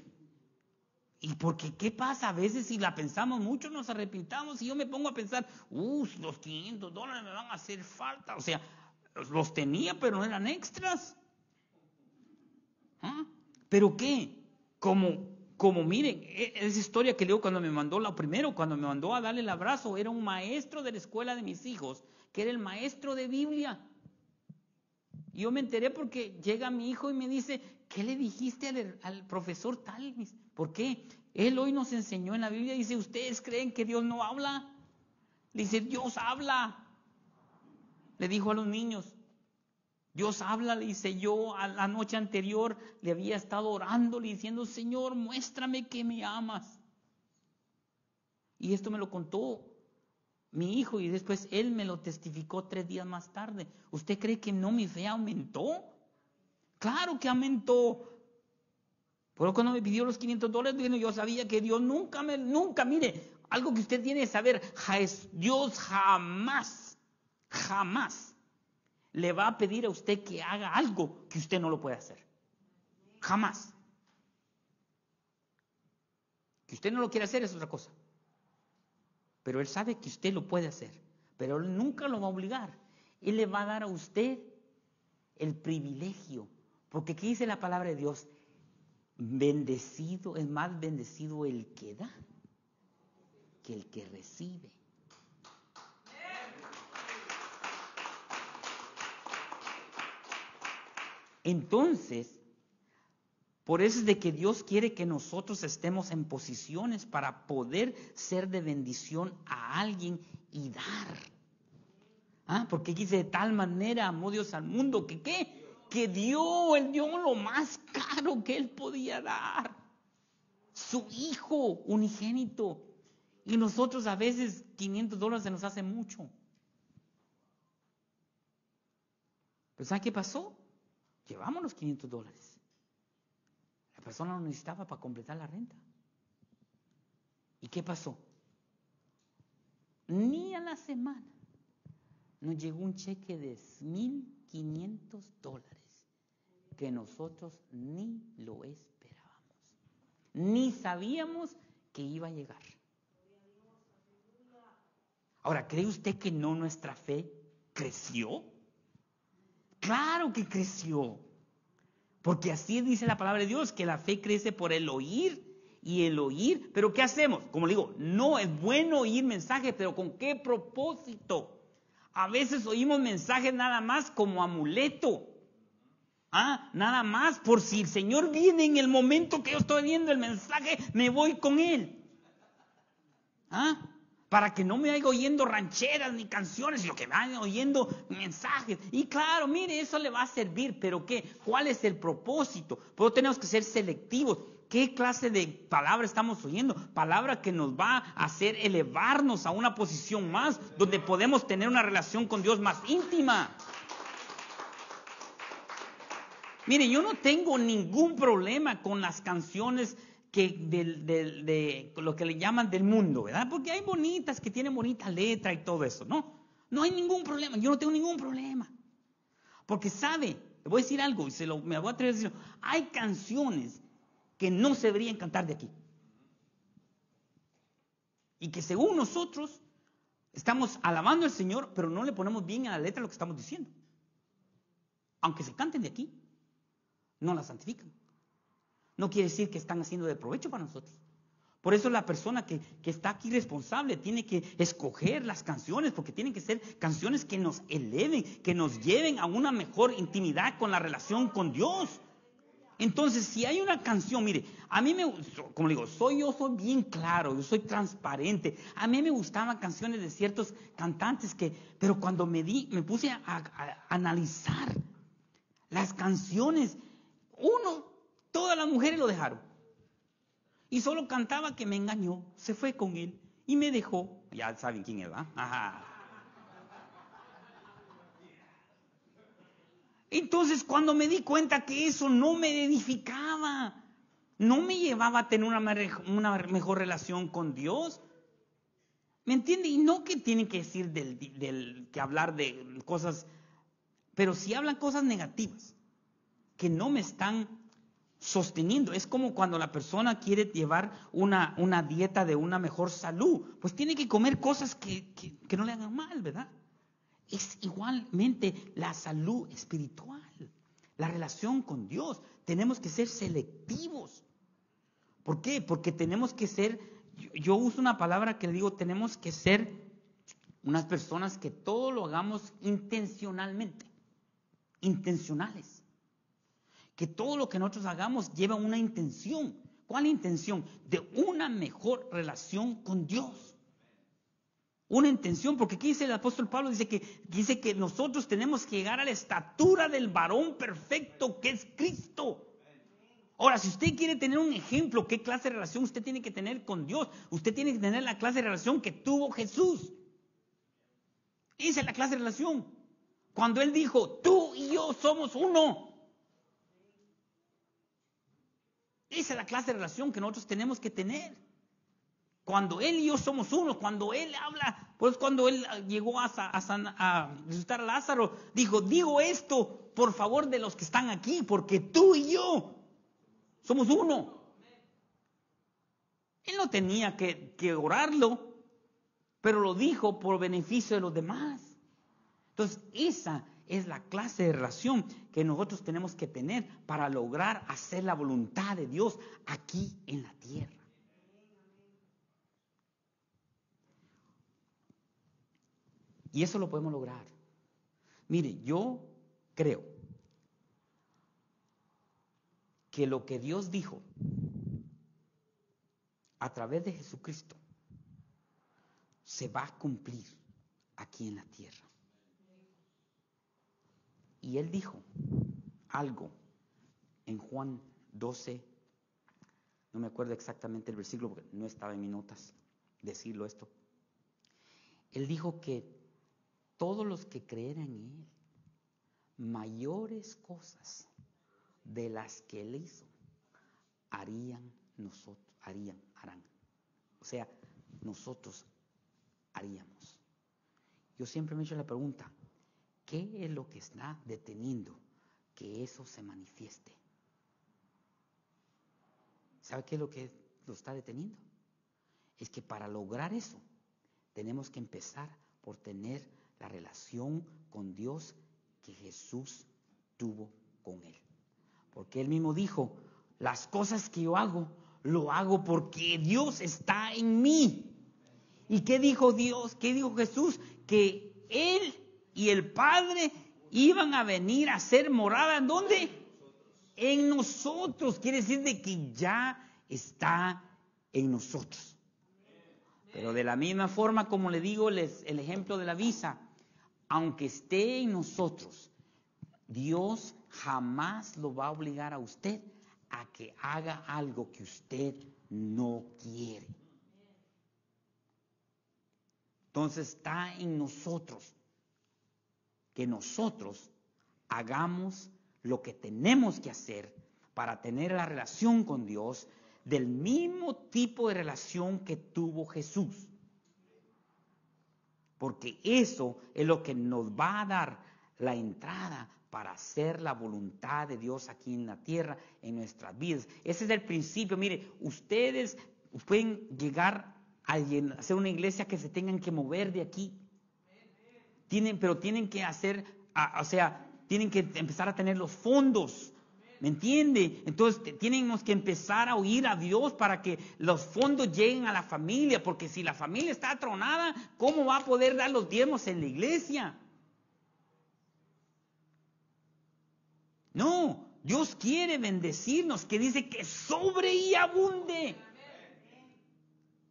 Y porque, ¿qué pasa? A veces si la pensamos mucho nos arrepintamos y yo me pongo a pensar, los $500 me van a hacer falta. O sea, los tenía, pero no eran extras. ¿Pero qué? Como miren, esa historia que leo cuando me mandó cuando me mandó a darle el abrazo, era un maestro de la escuela de mis hijos, que era el maestro de Biblia. Y yo me enteré porque llega mi hijo y me dice, ¿qué le dijiste al profesor tal? ¿Por qué? Él hoy nos enseñó en la Biblia, dice, ¿ustedes creen que Dios no habla? Le dice, Dios habla. Le dijo a los niños. Dios habla, le dice, yo a la noche anterior le había estado orando, le diciendo, Señor, muéstrame que me amas. Y esto me lo contó mi hijo y después él me lo testificó 3 días más tarde. ¿Usted cree que no mi fe aumentó? Claro que aumentó. Pero cuando me pidió los $500, bueno, yo sabía que Dios nunca, mire, algo que usted tiene que saber, Dios jamás le va a pedir a usted que haga algo que usted no lo puede hacer. Jamás. Que usted no lo quiere hacer es otra cosa. Pero Él sabe que usted lo puede hacer. Pero Él nunca lo va a obligar. Él le va a dar a usted el privilegio. Porque aquí dice la palabra de Dios, bendecido, es más bendecido el que da que el que recibe. Entonces, por eso es de que Dios quiere que nosotros estemos en posiciones para poder ser de bendición a alguien y dar. Porque aquí dice, de tal manera amó Dios al mundo que ¿qué? Que Él dio lo más caro que Él podía dar. Su Hijo unigénito. Y nosotros a veces $500 se nos hace mucho. Pero ¿sabe qué pasó? Llevamos los $500. La persona lo necesitaba para completar la renta. ¿Y qué pasó? Ni a la semana nos llegó un cheque de $1,500 que nosotros ni lo esperábamos, ni sabíamos que iba a llegar. Ahora, ¿cree usted que no nuestra fe creció? Claro que creció. Porque así dice la palabra de Dios, que la fe crece por el oír y el oír. Pero ¿qué hacemos? Como le digo, no es bueno oír mensajes, pero ¿con qué propósito? A veces oímos mensajes nada más como amuleto. Nada más por si el Señor viene en el momento que yo estoy viendo el mensaje, me voy con Él. Para que no me vaya oyendo rancheras ni canciones, sino que me vayan oyendo mensajes. Y claro, mire, eso le va a servir, pero ¿qué? ¿Cuál es el propósito? Pero tenemos que ser selectivos. ¿Qué clase de palabra estamos oyendo? Palabra que nos va a hacer elevarnos a una posición más, donde podemos tener una relación con Dios más íntima. Mire, yo no tengo ningún problema con las canciones de lo que le llaman del mundo, ¿verdad? Porque hay bonitas que tienen bonita letra y todo eso, ¿no? No hay ningún problema, yo no tengo ningún problema. Porque sabe, le voy a decir algo y me voy a atrever a decirlo, hay canciones que no se deberían cantar de aquí. Y que según nosotros estamos alabando al Señor, pero no le ponemos bien a la letra lo que estamos diciendo. Aunque se canten de aquí, no la santifican. No quiere decir que están haciendo de provecho para nosotros. Por eso la persona que está aquí responsable tiene que escoger las canciones, porque tienen que ser canciones que nos eleven, que nos lleven a una mejor intimidad con la relación con Dios. Entonces, si hay una canción, mire, a mí como le digo, yo soy bien claro, yo soy transparente. A mí me gustaban canciones de ciertos cantantes pero cuando me puse a analizar las canciones, todas las mujeres lo dejaron. Y solo cantaba que me engañó, se fue con él y me dejó. Ya saben quién es, ¿verdad? Ajá. Entonces, cuando me di cuenta que eso no me edificaba, no me llevaba a tener una mejor relación con Dios, ¿me entiende? Y no que tienen que decir que hablar de cosas, pero si hablan cosas negativas que no me están sosteniendo. Es como cuando la persona quiere llevar una dieta de una mejor salud, pues tiene que comer cosas que no le hagan mal, ¿verdad? Es igualmente la salud espiritual, la relación con Dios. Tenemos que ser selectivos. ¿Por qué? Porque tenemos que ser, yo uso una palabra que le digo, tenemos que ser unas personas que todo lo hagamos intencionalmente, intencionales. Que todo lo que nosotros hagamos lleva una intención. ¿Cuál intención? De una mejor relación con Dios. una intención, porque aquí dice el apóstol Pablo, dice que nosotros tenemos que llegar a la estatura del varón perfecto que es Cristo. Ahora, si usted quiere tener un ejemplo, ¿qué clase de relación usted tiene que tener con Dios? Usted tiene que tener la clase de relación que tuvo Jesús. Esa es la clase de relación. Cuando Él dijo, tú y yo somos uno. Esa es la clase de relación que nosotros tenemos que tener. Cuando Él y yo somos uno, cuando Él habla, pues cuando Él llegó a resucitar a Lázaro, digo esto por favor de los que están aquí, porque tú y yo somos uno. Él no tenía que orarlo, pero lo dijo por beneficio de los demás. Entonces, esa es la clase de relación que nosotros tenemos que tener para lograr hacer la voluntad de Dios aquí en la tierra. Y eso lo podemos lograr. Mire, yo creo que lo que Dios dijo a través de Jesucristo se va a cumplir aquí en la tierra. Y Él dijo algo en Juan 12, no me acuerdo exactamente el versículo porque no estaba en mis notas decirlo esto. Él dijo que todos los que creeran en Él, mayores cosas de las que Él hizo, harán. O sea, nosotros haríamos. Yo siempre me he hecho la pregunta, ¿qué es lo que está deteniendo que eso se manifieste? ¿Sabe qué es lo que lo está deteniendo? Es que para lograr eso, tenemos que empezar por tener la relación con Dios que Jesús tuvo con Él. Porque Él mismo dijo, las cosas que yo hago, lo hago porque Dios está en mí. ¿Y qué dijo Dios? ¿Qué dijo Jesús? Que Él y el Padre iban a venir a hacer morada. ¿En dónde? En nosotros. Quiere decir de que ya está en nosotros. Pero de la misma forma, como le digo, el ejemplo de la visa, aunque esté en nosotros, Dios jamás lo va a obligar a usted a que haga algo que usted no quiere. Entonces está en nosotros que nosotros hagamos lo que tenemos que hacer para tener la relación con Dios del mismo tipo de relación que tuvo Jesús. Porque eso es lo que nos va a dar la entrada para hacer la voluntad de Dios aquí en la tierra, en nuestras vidas. Ese es el principio. Mire, ustedes pueden llegar a hacer una iglesia que se tengan que mover de aquí. Pero tienen que hacer, tienen que empezar a tener los fondos. ¿Me entiende? Entonces tenemos que empezar a oír a Dios para que los fondos lleguen a la familia, porque si la familia está atronada, ¿cómo va a poder dar los diezmos en la iglesia? No, Dios quiere bendecirnos, que dice que sobre y abunde.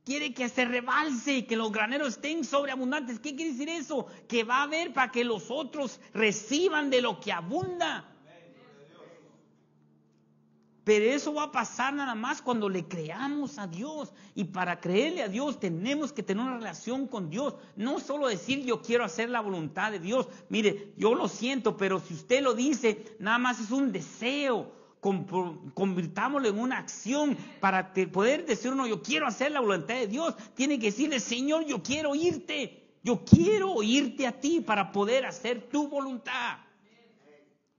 Quiere que se rebalse y que los graneros estén sobreabundantes. ¿Qué quiere decir eso? Que va a haber para que los otros reciban de lo que abunda. Pero eso va a pasar nada más cuando le creamos a Dios. Y para creerle a Dios tenemos que tener una relación con Dios. No solo decir yo quiero hacer la voluntad de Dios. Mire, yo lo siento, pero si usted lo dice, nada más es un deseo. Convirtámoslo en una acción. Para poder decir uno, yo quiero hacer la voluntad de Dios, tiene que decirle, Señor, yo quiero oírte. Yo quiero oírte a ti para poder hacer tu voluntad.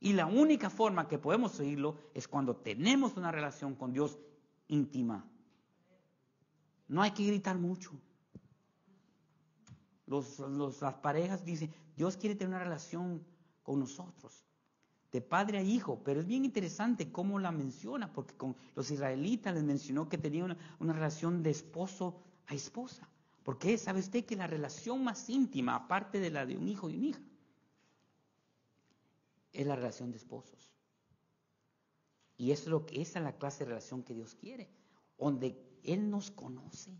Y la única forma que podemos oírlo es cuando tenemos una relación con Dios íntima. No hay que gritar mucho. Las parejas dicen, Dios quiere tener una relación con nosotros, de padre a hijo. Pero es bien interesante cómo la menciona, porque con los israelitas les mencionó que tenían una relación de esposo a esposa. Porque sabe usted que la relación más íntima, aparte de la de un hijo y una hija, es la relación de esposos. Y eso esa es la clase de relación que Dios quiere, donde Él nos conoce,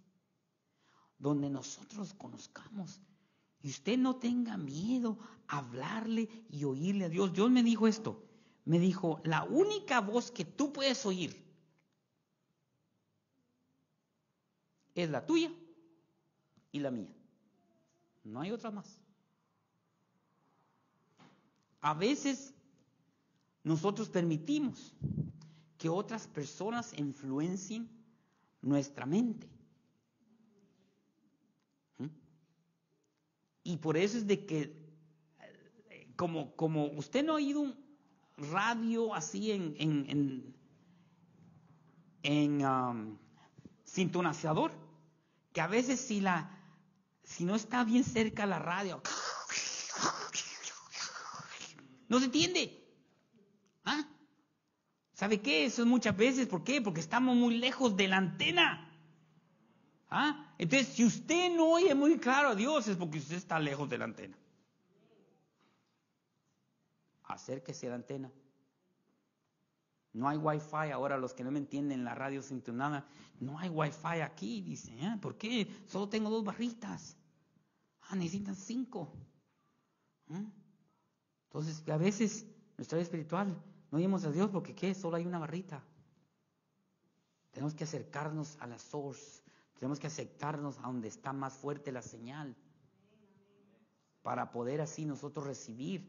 donde nosotros conozcamos. Y usted no tenga miedo a hablarle y oírle a Dios. Dios me dijo esto. Me dijo, la única voz que tú puedes oír es la tuya y la mía. No hay otra más. A veces nosotros permitimos que otras personas influencien nuestra mente. Y por eso es de que, como usted no ha oído un radio así en sintonizador, que a veces si no está bien cerca la radio, no se entiende. ¿Ah? ¿Sabe qué? Eso es muchas veces, ¿por qué? Porque estamos muy lejos de la antena. ¿Ah? Entonces, si usted no oye muy claro a Dios, es porque usted está lejos de la antena. Acérquese a la antena. No hay wifi ahora, los que no me entienden, la radio sintonada, no hay wifi aquí, dice, ¿eh? ¿Por qué? Solo tengo 2 barritas. Necesitan 5. Entonces, a veces, nuestra vida espiritual, no oímos a Dios porque ¿qué? Solo hay una barrita. Tenemos que acercarnos a la source. Tenemos que acercarnos a donde está más fuerte la señal. Para poder así nosotros recibir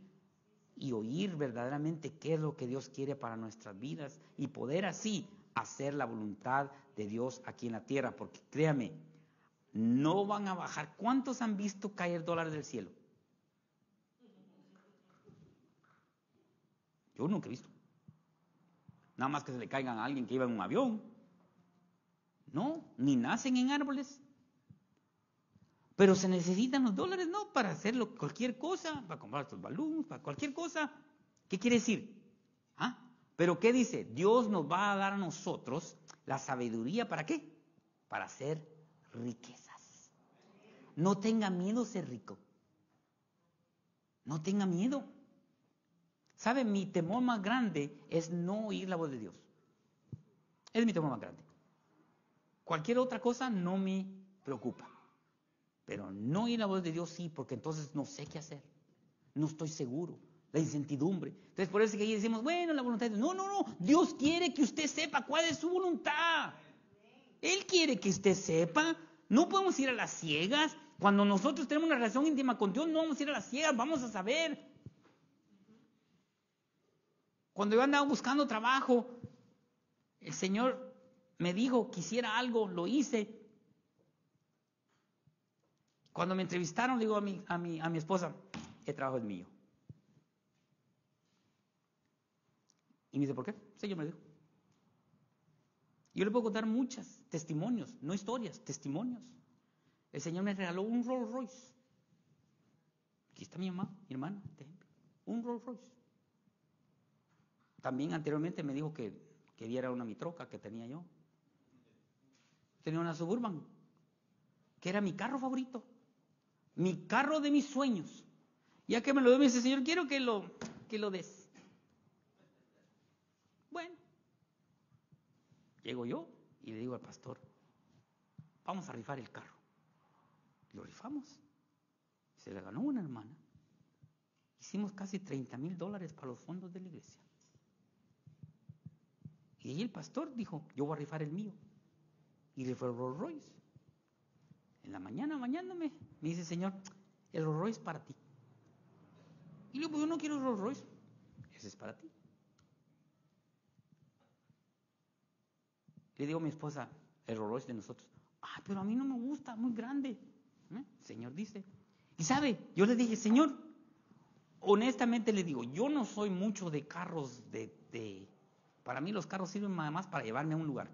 y oír verdaderamente qué es lo que Dios quiere para nuestras vidas. Y poder así hacer la voluntad de Dios aquí en la tierra. Porque créame, no van a bajar. ¿Cuántos han visto caer dólares del cielo? Yo nunca he visto. Nada más que se le caigan a alguien que iba en un avión. No, ni nacen en árboles. Pero se necesitan los dólares, ¿no? Para hacerlo cualquier cosa, para comprar estos balones, para cualquier cosa. ¿Qué quiere decir? ¿Ah? Pero ¿qué dice? Dios nos va a dar a nosotros la sabiduría, ¿para qué? Para hacer riquezas. No tenga miedo ser rico. No tenga miedo. ¿Sabe? Mi temor más grande es no oír la voz de Dios. Es mi temor más grande. Cualquier otra cosa no me preocupa. Pero no oír la voz de Dios sí, porque entonces no sé qué hacer. No estoy seguro. La incertidumbre. Entonces por eso que ahí decimos, bueno, la voluntad de Dios. No. Dios quiere que usted sepa cuál es su voluntad. Él quiere que usted sepa. No podemos ir a las ciegas. Cuando nosotros tenemos una relación íntima con Dios, no vamos a ir a las ciegas, vamos a saber. Cuando yo andaba buscando trabajo, el Señor me dijo que hiciera algo, lo hice. Cuando me entrevistaron, le digo a mi esposa, el trabajo es mío. Y me dice, ¿por qué? El Señor me dijo. Yo le puedo contar muchos testimonios, no historias, testimonios. El Señor me regaló un Rolls Royce. Aquí está mi mamá, mi hermana, un Rolls Royce. También anteriormente me dijo que diera una mi troca que tenía yo. Tenía una Suburban, que era mi carro favorito. Mi carro de mis sueños. Ya que me lo dio, me dice, Señor, quiero que lo des. Bueno, llego yo y le digo al pastor, vamos a rifar el carro. Lo rifamos. Se le ganó una hermana. Hicimos casi $30,000 para los fondos de la iglesia. Y ahí el pastor dijo, yo voy a rifar el mío. Y le fue el Rolls Royce. En la mañana, bañándome, me dice, Señor, el Rolls Royce es para ti. Y le digo, yo no quiero el Rolls Royce. Ese es para ti. Le digo a mi esposa, el Rolls Royce de nosotros. Pero a mí no me gusta, muy grande. El Señor dice. Y sabe, yo le dije, Señor, honestamente le digo, yo no soy mucho de carros para mí los carros sirven nada más para llevarme a un lugar,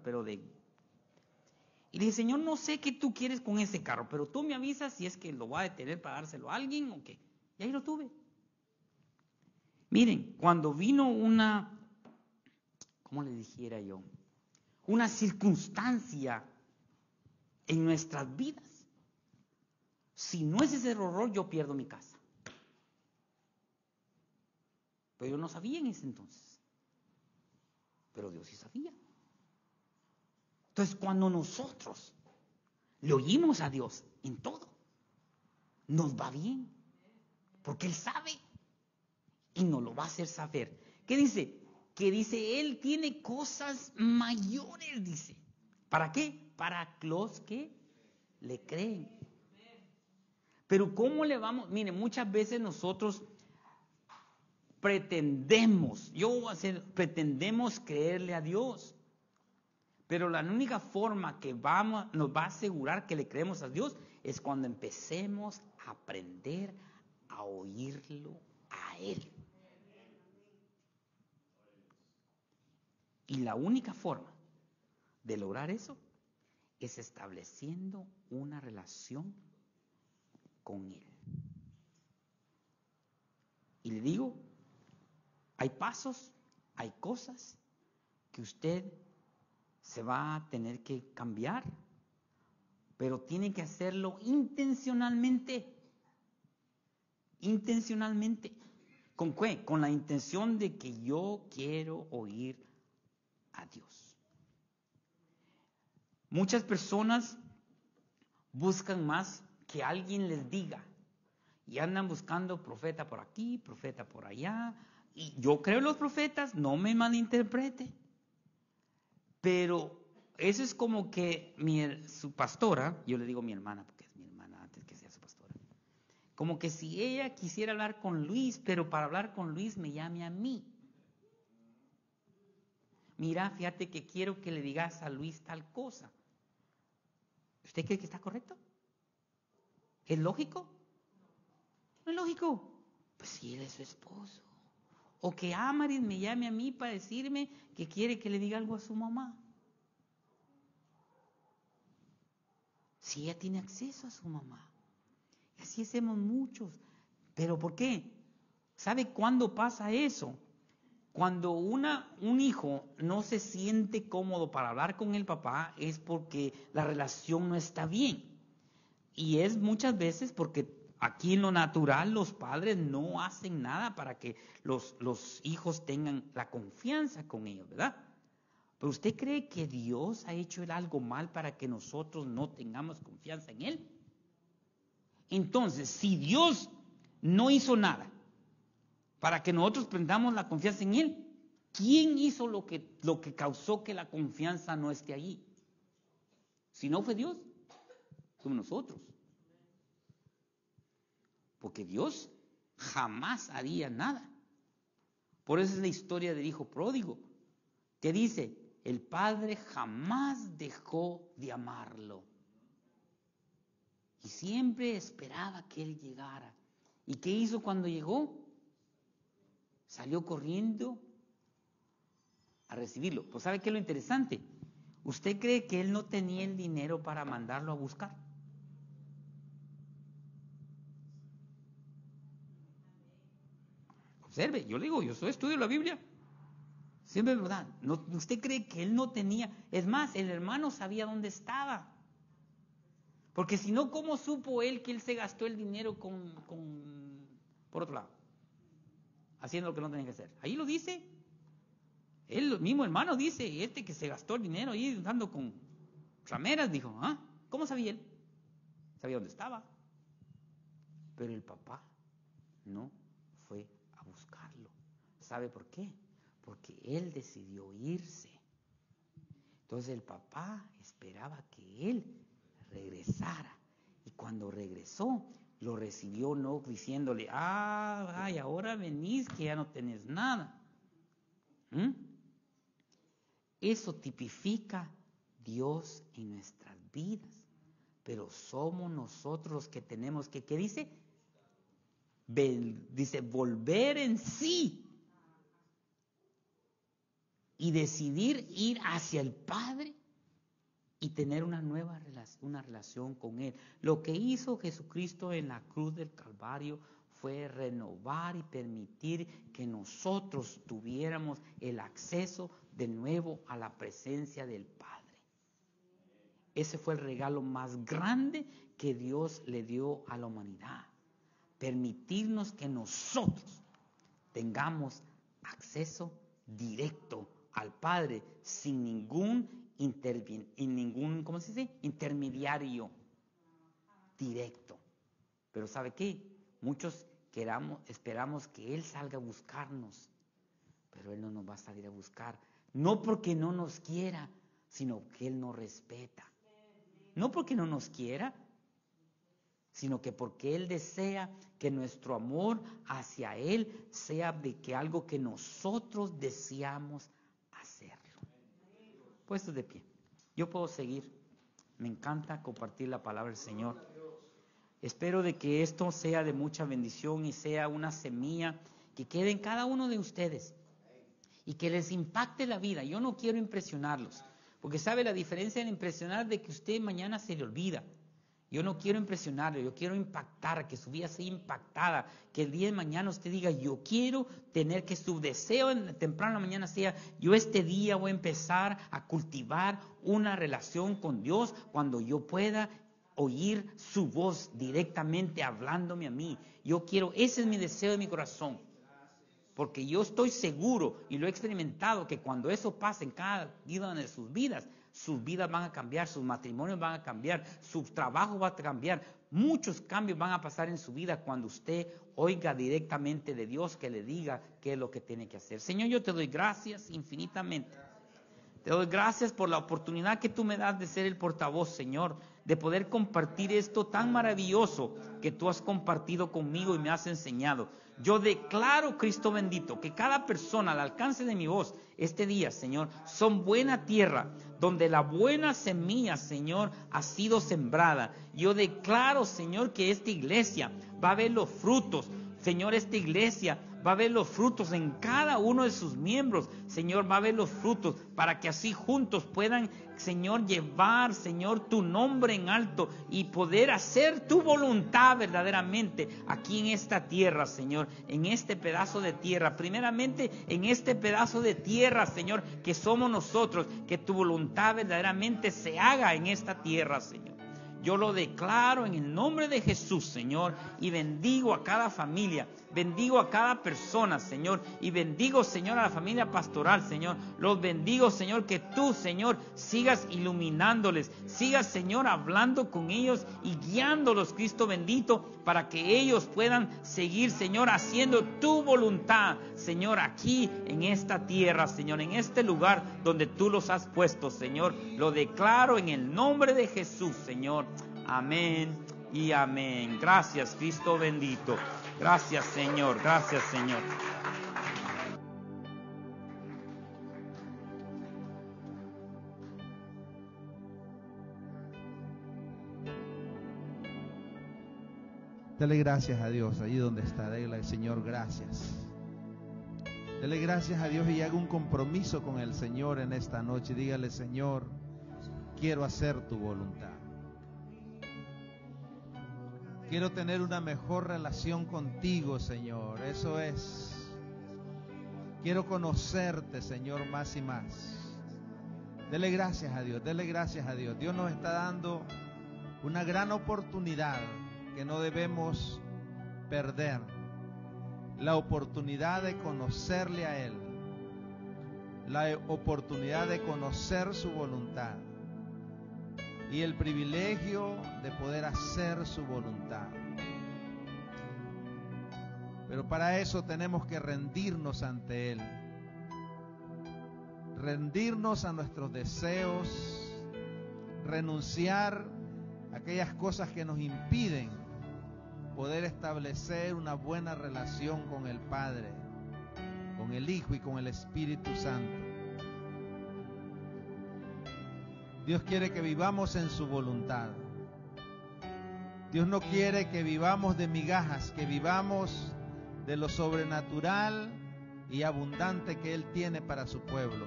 Y le dije, Señor, no sé qué tú quieres con ese carro, pero tú me avisas si es que lo voy a detener para dárselo a alguien o qué. Y ahí lo tuve. Miren, cuando vino ¿cómo le dijera yo? Una circunstancia en nuestras vidas. Si no es ese horror, yo pierdo mi casa. Pero yo no sabía en ese entonces. Pero Dios sí sabía. Entonces, cuando nosotros Le oímos a Dios en todo. Nos va bien, porque Él sabe y nos lo va a hacer saber. ¿Qué dice? Que dice, Él tiene cosas mayores, dice. ¿Para qué? Para los que le creen. Pero ¿cómo le vamos? Mire, muchas veces nosotros pretendemos creerle a Dios. Pero la única forma que nos va a asegurar que le creemos a Dios es cuando empecemos a aprender a oírlo a Él. Y la única forma de lograr eso es estableciendo una relación con Él. Y le digo, hay pasos, hay cosas que usted se va a tener que cambiar, pero tiene que hacerlo intencionalmente. Intencionalmente. ¿Con qué? Con la intención de que yo quiero oír a Dios. Muchas personas buscan más que alguien les diga y andan buscando profeta por aquí, profeta por allá. Y yo creo en los profetas, no me malinterprete. Pero eso es como que su pastora, yo le digo mi hermana porque es mi hermana antes que sea su pastora, como que si ella quisiera hablar con Luis, pero para hablar con Luis me llame a mí. Mira, fíjate que quiero que le digas a Luis tal cosa. ¿Usted cree que está correcto? ¿Es lógico? No es lógico. Pues si él es su esposo. O que Amaris me llame a mí para decirme que quiere que le diga algo a su mamá. Si ella tiene acceso a su mamá. Y así hacemos muchos. ¿Pero por qué? ¿Sabe cuándo pasa eso? Cuando un hijo no se siente cómodo para hablar con el papá es porque la relación no está bien. Y es muchas veces porque aquí en lo natural los padres no hacen nada para que los hijos tengan la confianza con ellos, ¿verdad? Pero ¿usted cree que Dios ha hecho algo mal para que nosotros no tengamos confianza en Él? Entonces, si Dios no hizo nada para que nosotros prendamos la confianza en Él, ¿quién hizo lo que causó que la confianza no esté allí? Si no fue Dios, somos nosotros. Porque Dios jamás haría nada. Por eso es la historia del hijo pródigo, que dice, el padre jamás dejó de amarlo. Y siempre esperaba que él llegara. ¿Y qué hizo cuando llegó? Salió corriendo a recibirlo. Pues ¿sabe qué es lo interesante? ¿Usted cree que él no tenía el dinero para mandarlo a buscar? Observe, yo le digo, yo estudio la Biblia. Siempre es verdad. No, ¿usted cree que él no tenía? Es más, el hermano sabía dónde estaba. Porque si no, ¿cómo supo él que él se gastó el dinero por otro lado? Haciendo lo que no tenía que hacer. Ahí lo dice. Él mismo hermano dice, que se gastó el dinero ahí andando con rameras, dijo, ¿ah? ¿Cómo sabía él? Sabía dónde estaba. Pero el papá no fue a buscarlo. ¿Sabe por qué? Porque él decidió irse. Entonces el papá esperaba que él regresara. Y cuando regresó, lo recibió no diciéndole, ay, ahora venís que ya no tenés nada. Eso tipifica Dios en nuestras vidas. Pero somos nosotros los que tenemos que, ¿qué dice? Dice, volver en sí. Y decidir ir hacia el Padre y tener una nueva relación con Él. Lo que hizo Jesucristo en la cruz del Calvario fue renovar y permitir que nosotros tuviéramos el acceso de nuevo a la presencia del Padre. Ese fue el regalo más grande que Dios le dio a la humanidad. Permitirnos que nosotros tengamos acceso directo al Padre sin ningún ¿cómo se dice? Intermediario directo. Pero ¿sabe qué? Muchos esperamos que Él salga a buscarnos, pero Él no nos va a salir a buscar. No porque no nos quiera, sino que Él nos respeta. No porque no nos quiera, sino que porque Él desea que nuestro amor hacia Él sea de que algo que nosotros deseamos hacerlo. Puestos de pie. Yo puedo seguir. Me encanta compartir la palabra del Señor. Espero de que esto sea de mucha bendición y sea una semilla que quede en cada uno de ustedes y que les impacte la vida. Yo no quiero impresionarlos, porque sabe la diferencia en impresionar de que usted mañana se le olvida. Yo no quiero impresionarlo, yo quiero impactar, que su vida sea impactada, que el día de mañana usted diga, yo quiero tener, que su deseo temprano en la mañana sea, yo este día voy a empezar a cultivar una relación con Dios cuando yo pueda oír su voz directamente hablándome a mí. Yo quiero, ese es mi deseo de mi corazón, porque yo estoy seguro y lo he experimentado que cuando eso pasa en cada día de sus vidas van a cambiar, sus matrimonios van a cambiar, su trabajo va a cambiar, muchos cambios van a pasar en su vida cuando usted oiga directamente de Dios que le diga qué es lo que tiene que hacer. Señor, yo te doy gracias infinitamente. Te doy gracias por la oportunidad que tú me das de ser el portavoz, Señor, de poder compartir esto tan maravilloso que tú has compartido conmigo y me has enseñado. Yo declaro, Cristo bendito, que cada persona al alcance de mi voz este día, Señor, son buena tierra, donde la buena semilla, Señor, ha sido sembrada. Yo declaro, Señor, que esta iglesia va a ver los frutos. Señor, esta iglesia va a ver los frutos en cada uno de sus miembros. Señor, va a ver los frutos para que así juntos puedan, Señor, llevar, Señor, tu nombre en alto y poder hacer tu voluntad verdaderamente aquí en esta tierra, Señor, en este pedazo de tierra. Primeramente, en este pedazo de tierra, Señor, que somos nosotros, que tu voluntad verdaderamente se haga en esta tierra, Señor. Yo lo declaro en el nombre de Jesús, Señor, y bendigo a cada familia, bendigo a cada persona, Señor, y bendigo, Señor, a la familia pastoral, Señor. Los bendigo, Señor, que tú, Señor, sigas iluminándoles, sigas, Señor, hablando con ellos y guiándolos, Cristo bendito, para que ellos puedan seguir, Señor, haciendo tu voluntad, Señor, aquí en esta tierra, Señor, en este lugar donde tú los has puesto, Señor. Lo declaro en el nombre de Jesús, Señor. Amén y amén. Gracias, Cristo bendito. Gracias, Señor. Gracias, Señor. Dele gracias a Dios allí donde está. Dele, Señor, gracias. Dele gracias a Dios y haga un compromiso con el Señor en esta noche. Dígale, Señor, quiero hacer tu voluntad. Quiero tener una mejor relación contigo, Señor. Eso es. Quiero conocerte, Señor, más y más. Dele gracias a Dios, dele gracias a Dios. Dios nos está dando una gran oportunidad que no debemos perder. La oportunidad de conocerle a Él. La oportunidad de conocer su voluntad. Y el privilegio de poder hacer su voluntad. Pero para eso tenemos que rendirnos ante Él. Rendirnos a nuestros deseos, renunciar a aquellas cosas que nos impiden poder establecer una buena relación con el Padre, con el Hijo y con el Espíritu Santo. Dios quiere que vivamos en su voluntad. Dios no quiere que vivamos de migajas, que vivamos de lo sobrenatural y abundante que Él tiene para su pueblo.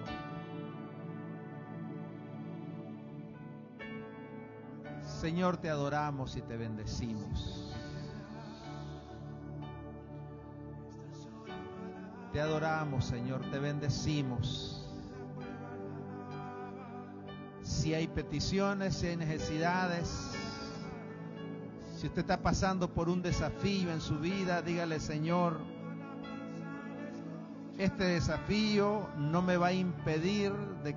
Señor, te adoramos y te bendecimos. Te adoramos, Señor, te bendecimos. Si hay peticiones, si hay necesidades, si usted está pasando por un desafío en su vida, dígale, Señor, este desafío no me va a impedir de